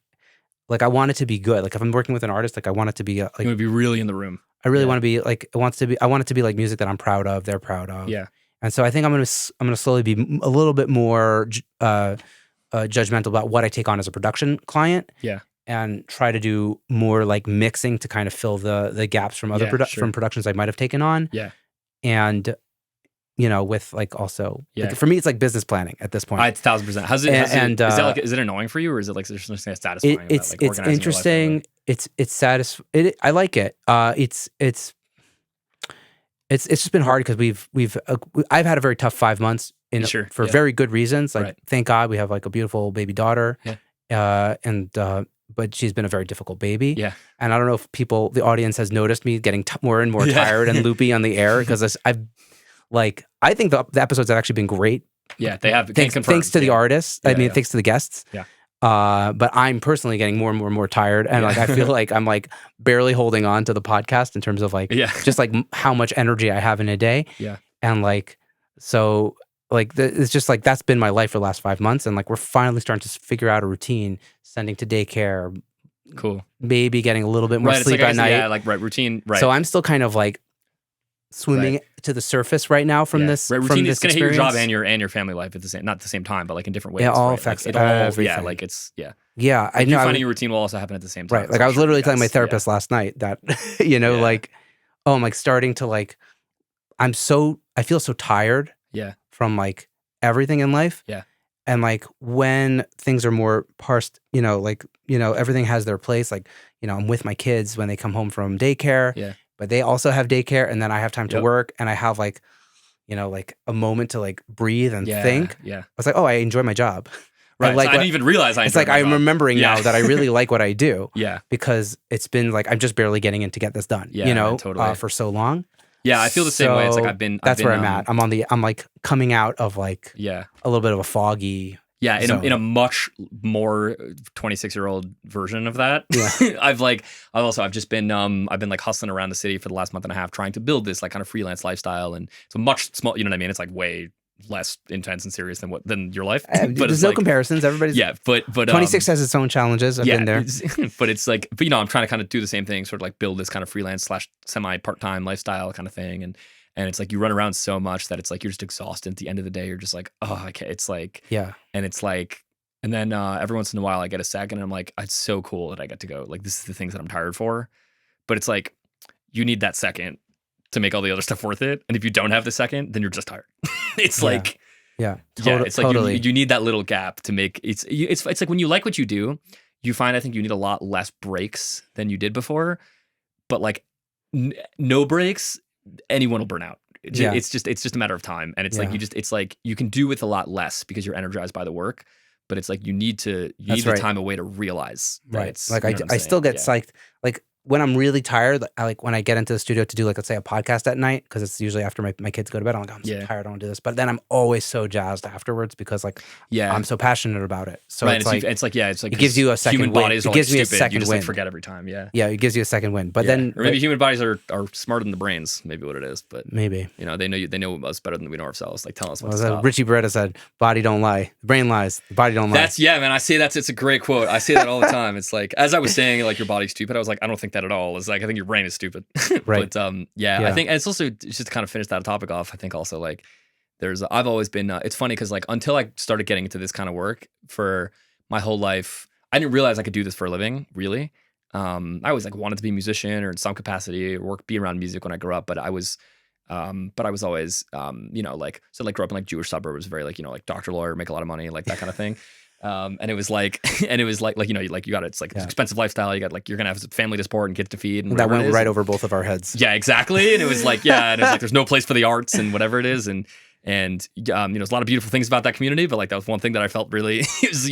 I want it to be good. Like if I'm working with an artist, like I want it to be like. You would be really in the room. I really want to be like I want it to be like music that I'm proud of, they're proud of. Yeah. And so I think I'm gonna slowly be a little bit more judgmental about what I take on as a production client. Yeah. And try to do more like mixing to kind of fill the gaps from other from productions I might have taken on. Yeah. And with like also like for me it's like business planning at this point. 1000%. Is it annoying for you, or is it like there's something satisfying? It's interesting. It's satisfying. I like it. It's just been hard because I've had a very tough 5 months for very good reasons. Like thank God we have like a beautiful baby daughter. Yeah. But she's been a very difficult baby. Yeah. And I don't know if the audience has noticed me getting more and more tired and loopy on the air because I think the episodes have actually been great. Yeah, they have. Thanks to the artists. Thanks to the guests. Yeah. But I'm personally getting more and more tired, and like I feel like I'm like barely holding on to the podcast in terms of like just like how much energy I have in a day. Yeah. And like so like it's just like that's been my life for the last 5 months, and like we're finally starting to figure out a routine, sending to daycare. Cool. Maybe getting a little bit more sleep at night. Yeah, like routine. Right. So I'm still kind of like swimming to the surface right now from this. Routine from is this going to hit your job and experience. your family life at the same, not at the same time, but like in different ways. Yeah, all affects everything. Yeah, like it's Yeah, like I know. Finding your routine will also happen at the same time. Right. Like I was literally telling my therapist last night that like, oh, I'm like starting to like, I feel so tired. Yeah. From like everything in life. Yeah. And like when things are more parsed, everything has their place. Like, I'm with my kids when they come home from daycare. Yeah. But they also have daycare, and then I have time to work, and I have like, like a moment to like breathe and think. Yeah. I was like, oh, I enjoy my job. Right. I didn't even realize I enjoyed my job. It's like I'm remembering now that I really like what I do. Yeah. Because it's been like I'm just barely getting in to get this done. Totally. For so long. Yeah, I feel the same way. It's like That's where I'm at. I'm like coming out of like a little bit of a foggy. Yeah, in a much more 26-year-old version of that. Yeah. I've just been I've been like hustling around the city for the last month and a half trying to build this like kind of freelance lifestyle, and it's a much small, you know what I mean? It's like way less intense and serious than your life. But there's no comparisons. Everybody's but 26 has its own challenges. I've been there. But it's like I'm trying to kind of do the same thing, sort of like build this kind of freelance / semi part-time lifestyle kind of thing, and it's like you run around so much that it's like you're just exhausted at the end of the day. You're just like, oh, okay. It's like, and it's like, and then every once in a while I get a second and I'm like, it's so cool that I get to go. Like, this is the things that I'm tired for. But it's like, you need that second to make all the other stuff worth it. And if you don't have the second, then you're just tired. It's like, it's like you need that little gap to make it's like when you like what you do, you find, I think you need a lot less breaks than you did before. But like no breaks, anyone will burn out. It's just a matter of time. And it's like it's like you can do with a lot less because you're energized by the work, but it's like you need the time away to realize that it's like I still get psyched. Like when I'm really tired, when I get into the studio to do let's say a podcast at night, because it's usually after my kids go to bed, I'm like, I'm so tired, I don't want to do this. But then I'm always so jazzed afterwards because I'm so passionate about it. So it's like it gives you a second human win. bodies It gives me a second you just win. forget every time. Yeah, it gives you a second win. But then or maybe human bodies are smarter than the brains. Maybe what it is, but maybe they know us better than we know ourselves. Like tell us what's up. Richie Beretta said, "Body don't lie, the brain lies. The body don't lie." That's man. I say it's a great quote. I say that all the time. It's like as I was saying, like your body's stupid. I was like, I don't think that at all. It's like I think your brain is stupid. Right. But I think, and it's also just to kind of finish that topic off. I think also like I've always been. It's funny because like until I started getting into this kind of work for my whole life, I didn't realize I could do this for a living. Really, I always like wanted to be a musician or in some capacity or be around music when I grew up. But I was always grew up in like Jewish suburbs, very like like doctor, lawyer, make a lot of money, like that kind of thing. And it was like you got it's like it's expensive lifestyle. You got like you're gonna have family to support and kids to feed, and that went right over both of our heads. Yeah, exactly. And it was like and it's like there's no place for the arts and whatever it is, and there's a lot of beautiful things about that community, but like that was one thing that I felt really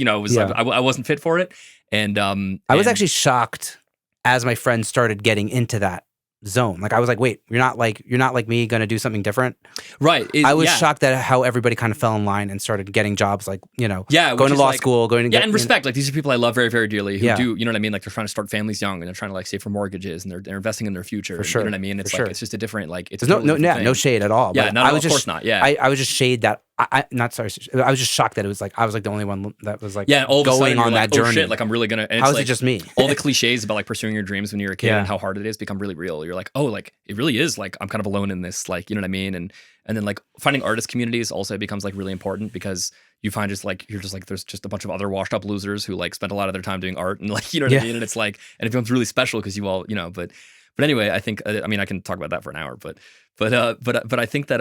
I wasn't fit for it, and I was actually shocked as my friends started getting into that zone. Like I was like, wait, you're not like me gonna do something different, right? I was shocked at how everybody kind of fell in line and started getting jobs, like going to law school, going to get and respect. Like these are people I love very, very dearly who do, you know what I mean? Like they're trying to start families young and they're trying to like save for mortgages and they're investing in their future. For sure. You know what I mean? It's it's just a different it's no shade at all. Yeah, but of course not. Yeah, I was just shade that I was just shocked that it was like I was like the only one that was like all of going on that journey. Oh shit, like I'm really gonna. How is it just me? All the cliches about like pursuing your dreams when you're a kid and how hard it is become really real. You're like, oh, like it really is. Like I'm kind of alone in this. Like you know what I mean? And then like finding artist communities also becomes like really important because you find there's just a bunch of other washed up losers who like spend a lot of their time doing art and like you know what I mean? And it's like and it becomes really special because you all but anyway, I think I can talk about that for an hour, but I think that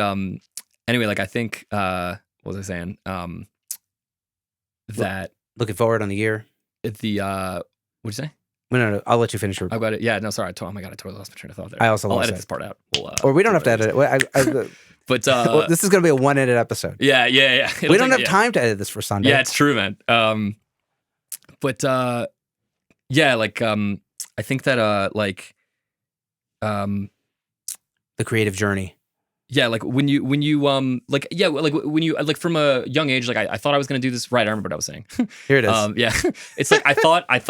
anyway, like I think what was I saying? That looking forward on the year. What'd you say? No, I'll let you finish your. I've got it. Yeah, no, sorry. Oh my god, I totally lost my train of thought there. I'll edit this part out. Or we don't have to edit it. But this is going to be a one-edit episode. Yeah. We don't have time to edit this for Sunday. Yeah, it's true, man. I think that the creative journey. Yeah, like when you when you from a young age, like I thought I was gonna do this right. I remember what I was saying. Here it is. It's like I thought I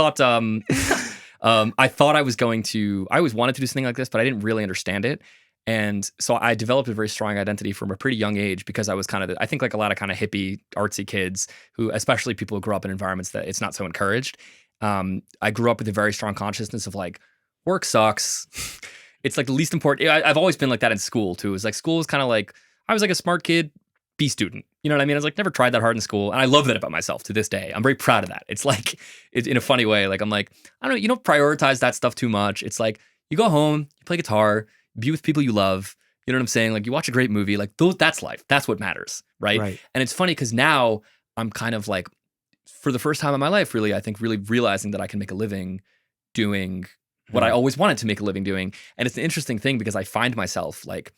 was going to. I always wanted to do something like this, but I didn't really understand it. And so I developed a very strong identity from a pretty young age because I was kind of, I think like a lot of kind of hippie, artsy kids who, especially people who grew up in environments that it's not so encouraged. I grew up with a very strong consciousness of like, work sucks. It's like the least important. I've always been like that in school too. It was like school was kind of like, I was like a smart kid, B student. You know what I mean? I was like, never tried that hard in school. And I love that about myself to this day. I'm very proud of that. It's like, in a funny way. Like, I'm like, I don't know, you don't prioritize that stuff too much. It's like, you go home, you play guitar, be with people you love. You know what I'm saying? Like you watch a great movie, like that's life. That's what matters. Right. And it's funny because now I'm kind of like, for the first time in my life, really, I think really realizing that I can make a living doing what I always wanted to make a living doing. And it's an interesting thing because I find myself like,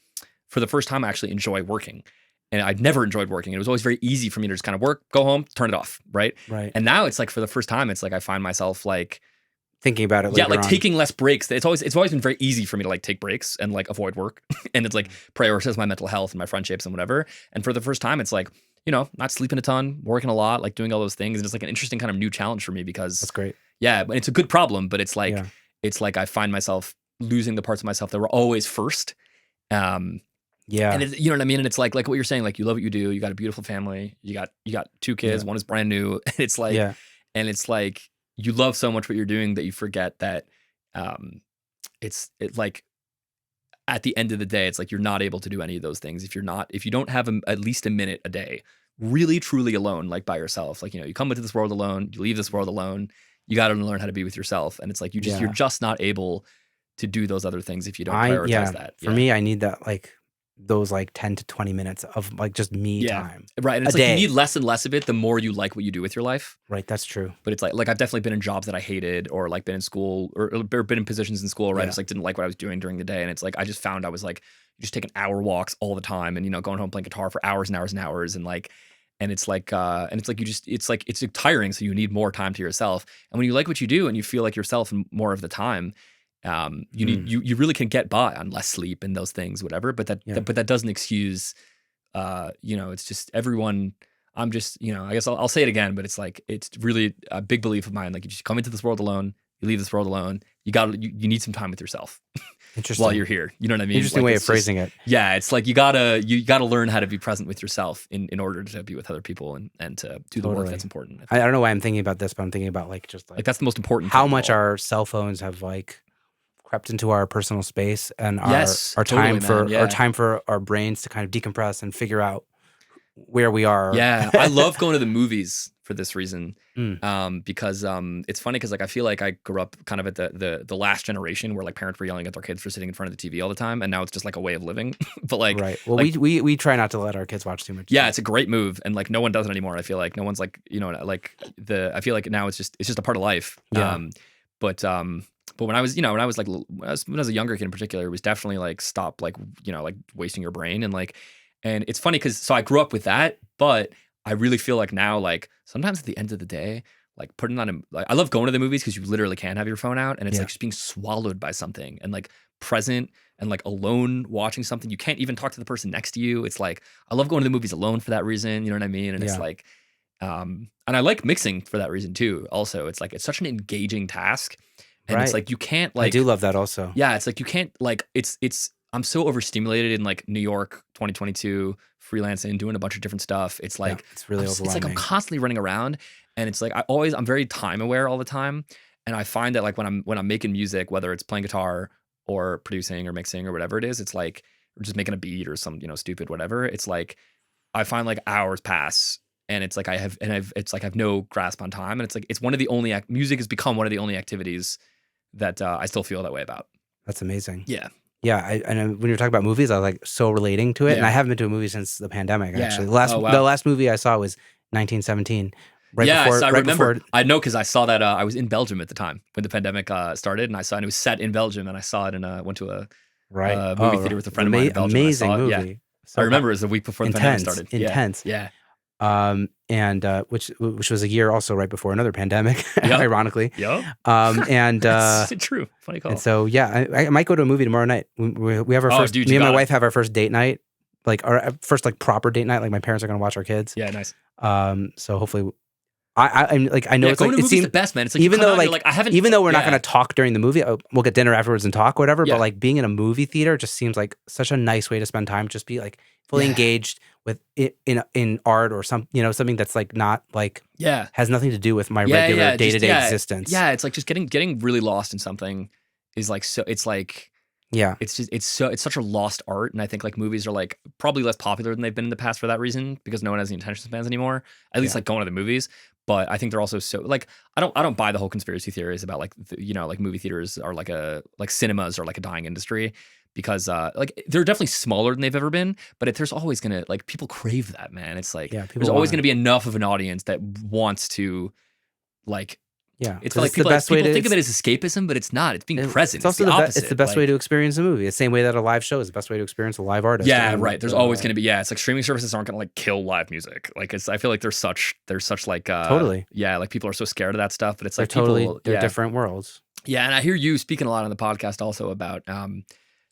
for the first time, I actually enjoy working. And I'd never enjoyed working. It was always very easy for me to just kind of work, go home, turn it off. Right. And now it's like, for the first time, it's like, I find myself like, thinking about it later on. Taking less breaks. It's always been very easy for me to like take breaks and like avoid work and it's like prioritize my mental health and my friendships and whatever. And for the first time, it's like, you know, not sleeping a ton, working a lot, like doing all those things. And it's like an interesting kind of new challenge for me because that's great. Yeah, but it's a good problem, but it's like I find myself losing the parts of myself that were always first. And you know what I mean? And it's like what you're saying, like you love what you do, you got a beautiful family, you got 2 kids, one is brand new. And it's like and it's like you love so much what you're doing that you forget that it's like at the end of the day, it's like you're not able to do any of those things if you don't have at least a minute a day, really truly alone, like by yourself. Like, you know, you come into this world alone, you leave this world alone, you got to learn how to be with yourself. And it's like you're just not able to do those other things if you don't prioritize that. For me, I need that like those like 10 to 20 minutes of like just me time. Right. And it's like you need less and less of it the more you like what you do with your life. Right. That's true. But it's like I've definitely been in jobs that I hated or like been in school or been in positions in school where I just like didn't like what I was doing during the day. And it's like I just found I was like just taking hour walks all the time and, you know, going home playing guitar for hours and hours and hours and like it's tiring. So you need more time to yourself. And when you like what you do and you feel like yourself more of the time, You really can get by on less sleep and those things, whatever. But that doesn't excuse, it's just everyone. I'm just, I guess I'll say it again, but it's like, it's really a big belief of mine. Like, you just come into this world alone, you leave this world alone. You need some time with yourself while you're here. You know what I mean? Interesting way of phrasing it. Yeah. It's like, you gotta learn how to be present with yourself in order to be with other people and to do the work that's important. I don't know why I'm thinking about this, but I'm thinking about like that's the most important how thing much our cell phones have like crept into our personal space and our time for our brains to kind of decompress and figure out where we are. Yeah, I love going to the movies for this reason, because it's funny because like I feel like I grew up kind of at the last generation where like parents were yelling at their kids for sitting in front of the TV all the time, and now it's just like a way of living. But like, right. Well, like, we try not to let our kids watch too much. Yeah, it's a great move, and like no one does it anymore. I feel like no one's like I feel like now it's just a part of life. Yeah. But when I was a younger kid in particular, it was definitely like stop like wasting your brain and it's funny because so I grew up with that, but I really feel like now like sometimes at the end of the day, like putting on I love going to the movies because you literally can have your phone out and it's like just being swallowed by something and like present and like alone watching something. You can't even talk to the person next to you. It's like I love going to the movies alone for that reason. You know what I mean? And it's like, and I like mixing for that reason too. Also, it's like it's such an engaging task. And it's like you can't like I do love that also. Yeah, it's like you can't like it's I'm so overstimulated in like New York 2022 freelancing, doing a bunch of different stuff. It's like it's really overwhelming. It's like I'm constantly running around and it's like I'm very time aware all the time. And I find that like when I'm making music, whether it's playing guitar or producing or mixing or whatever it is, it's like or just making a beat or some, stupid whatever. It's like I find like hours pass and it's like I have no grasp on time. And it's like it's one of the only music has become one of the only activities that I still feel that way about. That's amazing. Yeah. Yeah, and when you're talking about movies, I was like so relating to it, and I haven't been to a movie since the pandemic. Actually, the last movie I saw was 1917. I remember. I know because I saw that. I was in Belgium at the time when the pandemic started, and I saw it. It was set in Belgium, and I saw it and went to a movie theater with a friend of mine in Belgium. Amazing movie. Yeah. So I remember it was a week before the pandemic started. Intense. Yeah. And which was a year also right before another pandemic, ironically. Yep. And it's true. Funny call. And so I might go to a movie tomorrow night. We have our first. Me and my wife have our first date night, like our first like proper date night. Like my parents are going to watch our kids. Yeah, nice. So hopefully. I know it's going like to it seems the best, man. It's like even though I haven't, even though we're not going to talk during the movie, we'll get dinner afterwards and talk, whatever. But like being in a movie theater just seems like such a nice way to spend time. Just be like fully engaged with it in art or something that's like not like has nothing to do with my regular day-to-day existence. Yeah, it's like just getting really lost in something is like so. It's like. Yeah, it's such a lost art, and I think like movies are like probably less popular than they've been in the past for that reason because no one has any attention spans anymore. At least like going to the movies, but I think they're also so like I don't buy the whole conspiracy theories about like like movie theaters are like cinemas are like a dying industry because like they're definitely smaller than they've ever been, but there's always gonna like people crave that, man. It's like there's always gonna be enough of an audience that wants to like. Yeah, it's like people think of it as escapism, but it's not. It's being present. It's also the best way to experience a movie. The same way that a live show is the best way to experience a live artist. Yeah, right. There's always going to be. It's like streaming services aren't going to like kill live music. Like I feel like there's such like totally. Yeah, like people are so scared of that stuff, but it's like they're different worlds. Yeah, and I hear you speaking a lot on the podcast also about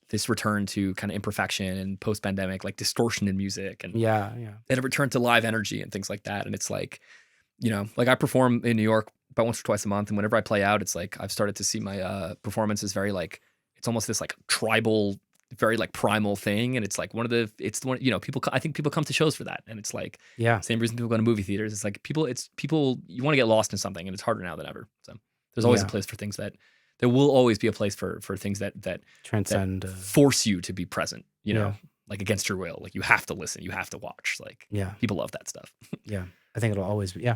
this return to kind of imperfection and post-pandemic like distortion in music and and a return to live energy and things like that. And it's like like I perform in New York about once or twice a month, and whenever I play out, it's like I've started to see my performance as very like it's almost this like tribal, very like primal thing, and it's like people. I think people come to shows for that, and it's like same reason people go to movie theaters. It's like people you want to get lost in something, and it's harder now than ever. So there's always a place for things that there will always be a place for things that transcend, that force you to be present. Like against your will, like you have to listen, you have to watch. Like people love that stuff. Yeah, I think it'll always be. Yeah.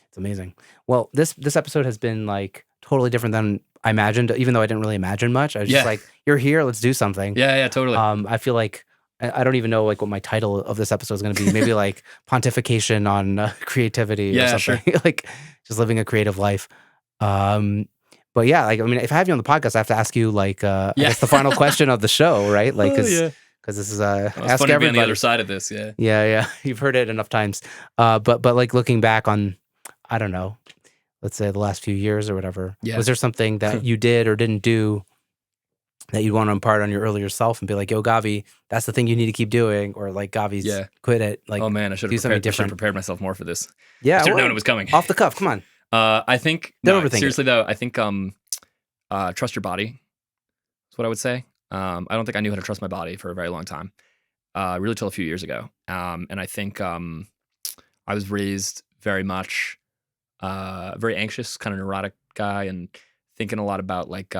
It's amazing. Well, this episode has been like totally different than I imagined, even though I didn't really imagine much. I was just like, you're here, let's do something. Yeah, totally. I feel like I don't even know like what my title of this episode is going to be. Maybe like pontification on creativity or something. Sure. Like just living a creative life. But yeah, like I mean, if I have you on the podcast, I have to ask you like I guess the final question of the show, right? Like because this is ask funny everybody. To be on the other side of this. Yeah. You've heard it enough times. But like looking back on, I don't know, let's say the last few years or whatever, Yeah. was there something that you did or didn't do that you'd want to impart on your earlier self and be like, yo, Gavi, that's the thing you need to keep doing, or like Gavi's quit it. Like, oh man, I should have prepared myself more for this. Yeah, I should have known it was coming. Off the cuff, come on. I think seriously though, I think trust your body is what I would say. I don't think I knew how to trust my body for a very long time, really till a few years ago. And I think I was raised very much very anxious, kind of neurotic guy, and thinking a lot about like,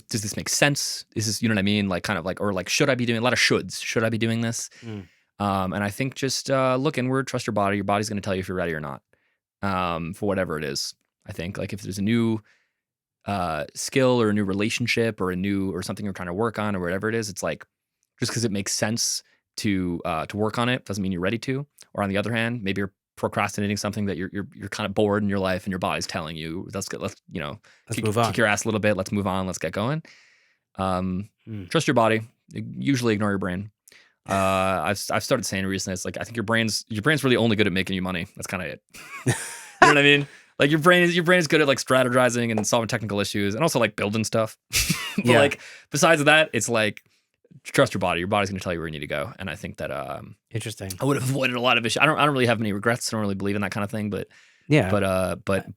does this make sense? Is this, you know what I mean? Like kind of like, or like, should I be doing a lot of shoulds? Should I be doing this? And I think just look inward, trust your body. Your body's going to tell you if you're ready or not, for whatever it is. I think like if there's a new skill or a new relationship or or something you're trying to work on or whatever it is, it's like just because it makes sense to work on it doesn't mean you're ready to. Or on the other hand, maybe you're procrastinating something that you're kind of bored in your life and your body's telling you, let's move on. Kick your ass a little bit. Let's move on. Let's get going. Trust your body. Usually ignore your brain. I've started saying recently, it's like, I think your brain's really only good at making you money. That's kind of it. You know what I mean? Like your brain is good at like strategizing and solving technical issues and also like building stuff. But like besides that, it's like, trust your body. Your body's going to tell you where you need to go. And I think that interesting. I would have avoided a lot of issues. I don't really have many regrets. I don't really believe in that kind of thing. But yeah. But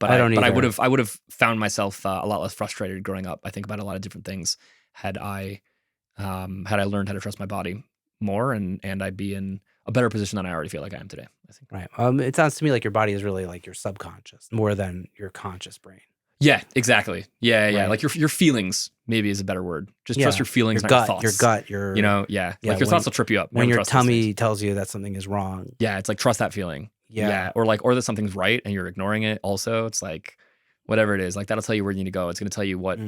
I would have found myself a lot less frustrated growing up. I think about a lot of different things had I learned how to trust my body more, and I'd be in a better position than I already feel like I am today, I think. Right. It sounds to me like your body is really like your subconscious more than your conscious brain. Yeah, exactly. Yeah. Right. Like your feelings maybe is a better word. Just trust your feelings, not your thoughts. Your gut, like your thoughts will trip you up. When your tummy tells you that something is wrong. Yeah, it's like trust that feeling. Yeah. Or that something's right and you're ignoring it also. It's like whatever it is, like that'll tell you where you need to go. It's gonna tell you what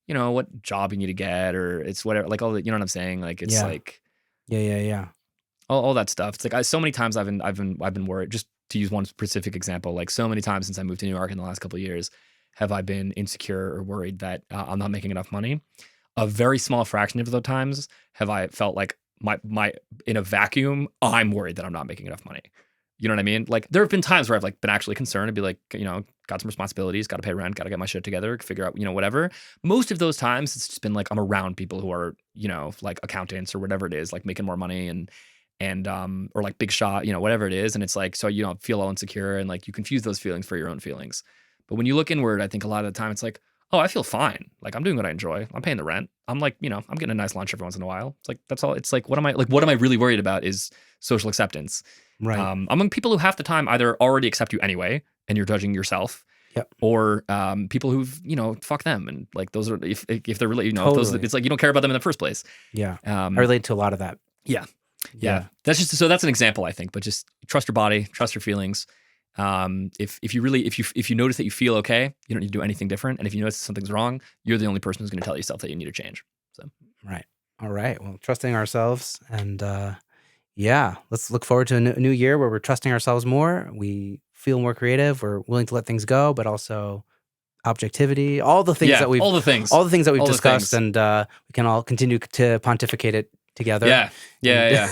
what job you need to get, or it's whatever, like all the, you know what I'm saying? Like it's like all that stuff. It's like so many times I've been worried, just to use one specific example, like so many times since I moved to New York in the last couple of years, have I been insecure or worried that I'm not making enough money. A very small fraction of those times have I felt like my in a vacuum, I'm worried that I'm not making enough money. You know what I mean? Like there have been times where I've like been actually concerned and be like, got some responsibilities, got to pay rent, got to get my shit together, figure out, whatever. Most of those times it's just been like I'm around people who are, like accountants or whatever it is, like making more money and or like big shot, whatever it is. And it's like, so you don't feel all insecure and like you confuse those feelings for your own feelings. But when you look inward, I think a lot of the time it's like, oh, I feel fine. Like I'm doing what I enjoy. I'm paying the rent. I'm like, I'm getting a nice lunch every once in a while. It's like, that's all. It's like, what am I really worried about is social acceptance. Right. Among people who half the time either already accept you anyway, and you're judging yourself. Yep. Or people who've, fuck them. And like, those are, if they're really, totally. It's like, you don't care about them in the first place. Yeah. I relate to a lot of that. Yeah. That's an example, I think, but just trust your body, trust your feelings. If you notice that you feel okay, you don't need to do anything different. And if you notice something's wrong, you're the only person who's going to tell yourself that you need to change. So, right. All right. Well, trusting ourselves and, let's look forward to a new year where we're trusting ourselves more. We feel more creative. We're willing to let things go, but also objectivity, all the things that we've discussed, and we can all continue to pontificate it together. Yeah.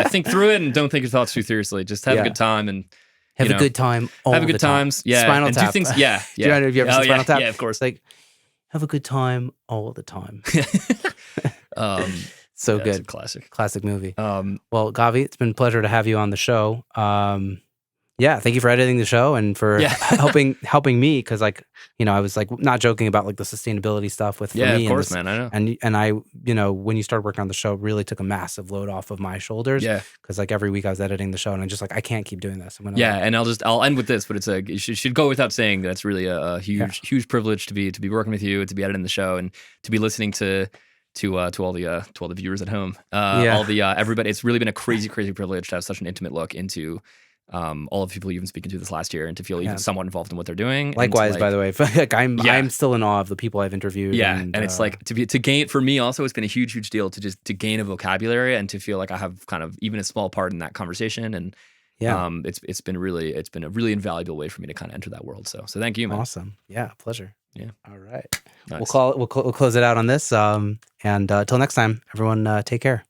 Think through it and don't take your thoughts too seriously. Just have a good time and have a good time. Have a good times. Yeah. Spinal Tap. Do things. Yeah. Do you have you ever seen Spinal Tap? Yeah, of course. Like, have a good time all the time. So good. Classic movie. Well, Gavi, it's been a pleasure to have you on the show. Thank you for editing the show and for helping me, because I was like not joking about like the sustainability stuff with me. Yeah, of course, man. I know. And I when you started working on the show, it really took a massive load off of my shoulders. Yeah, because like every week I was editing the show and I'm just like, I can't keep doing this. And I'll end with this, but it should go without saying that it's really a huge privilege to be working with you, to be editing the show, and to be listening to all the viewers at home, all the everybody. It's really been a crazy privilege to have such an intimate look into all of the people you've been speaking to this last year, and to feel even somewhat involved in what they're doing. Likewise, by the way, like I'm still in awe of the people I've interviewed. Yeah, and it's like to gain, for me also, it's been a huge deal to gain a vocabulary and to feel like I have kind of even a small part in that conversation. And it's been a really invaluable way for me to kind of enter that world. So thank you, man. Awesome. Yeah, pleasure. Yeah. All right. Nice. We'll close it out on this. And until next time, everyone, take care.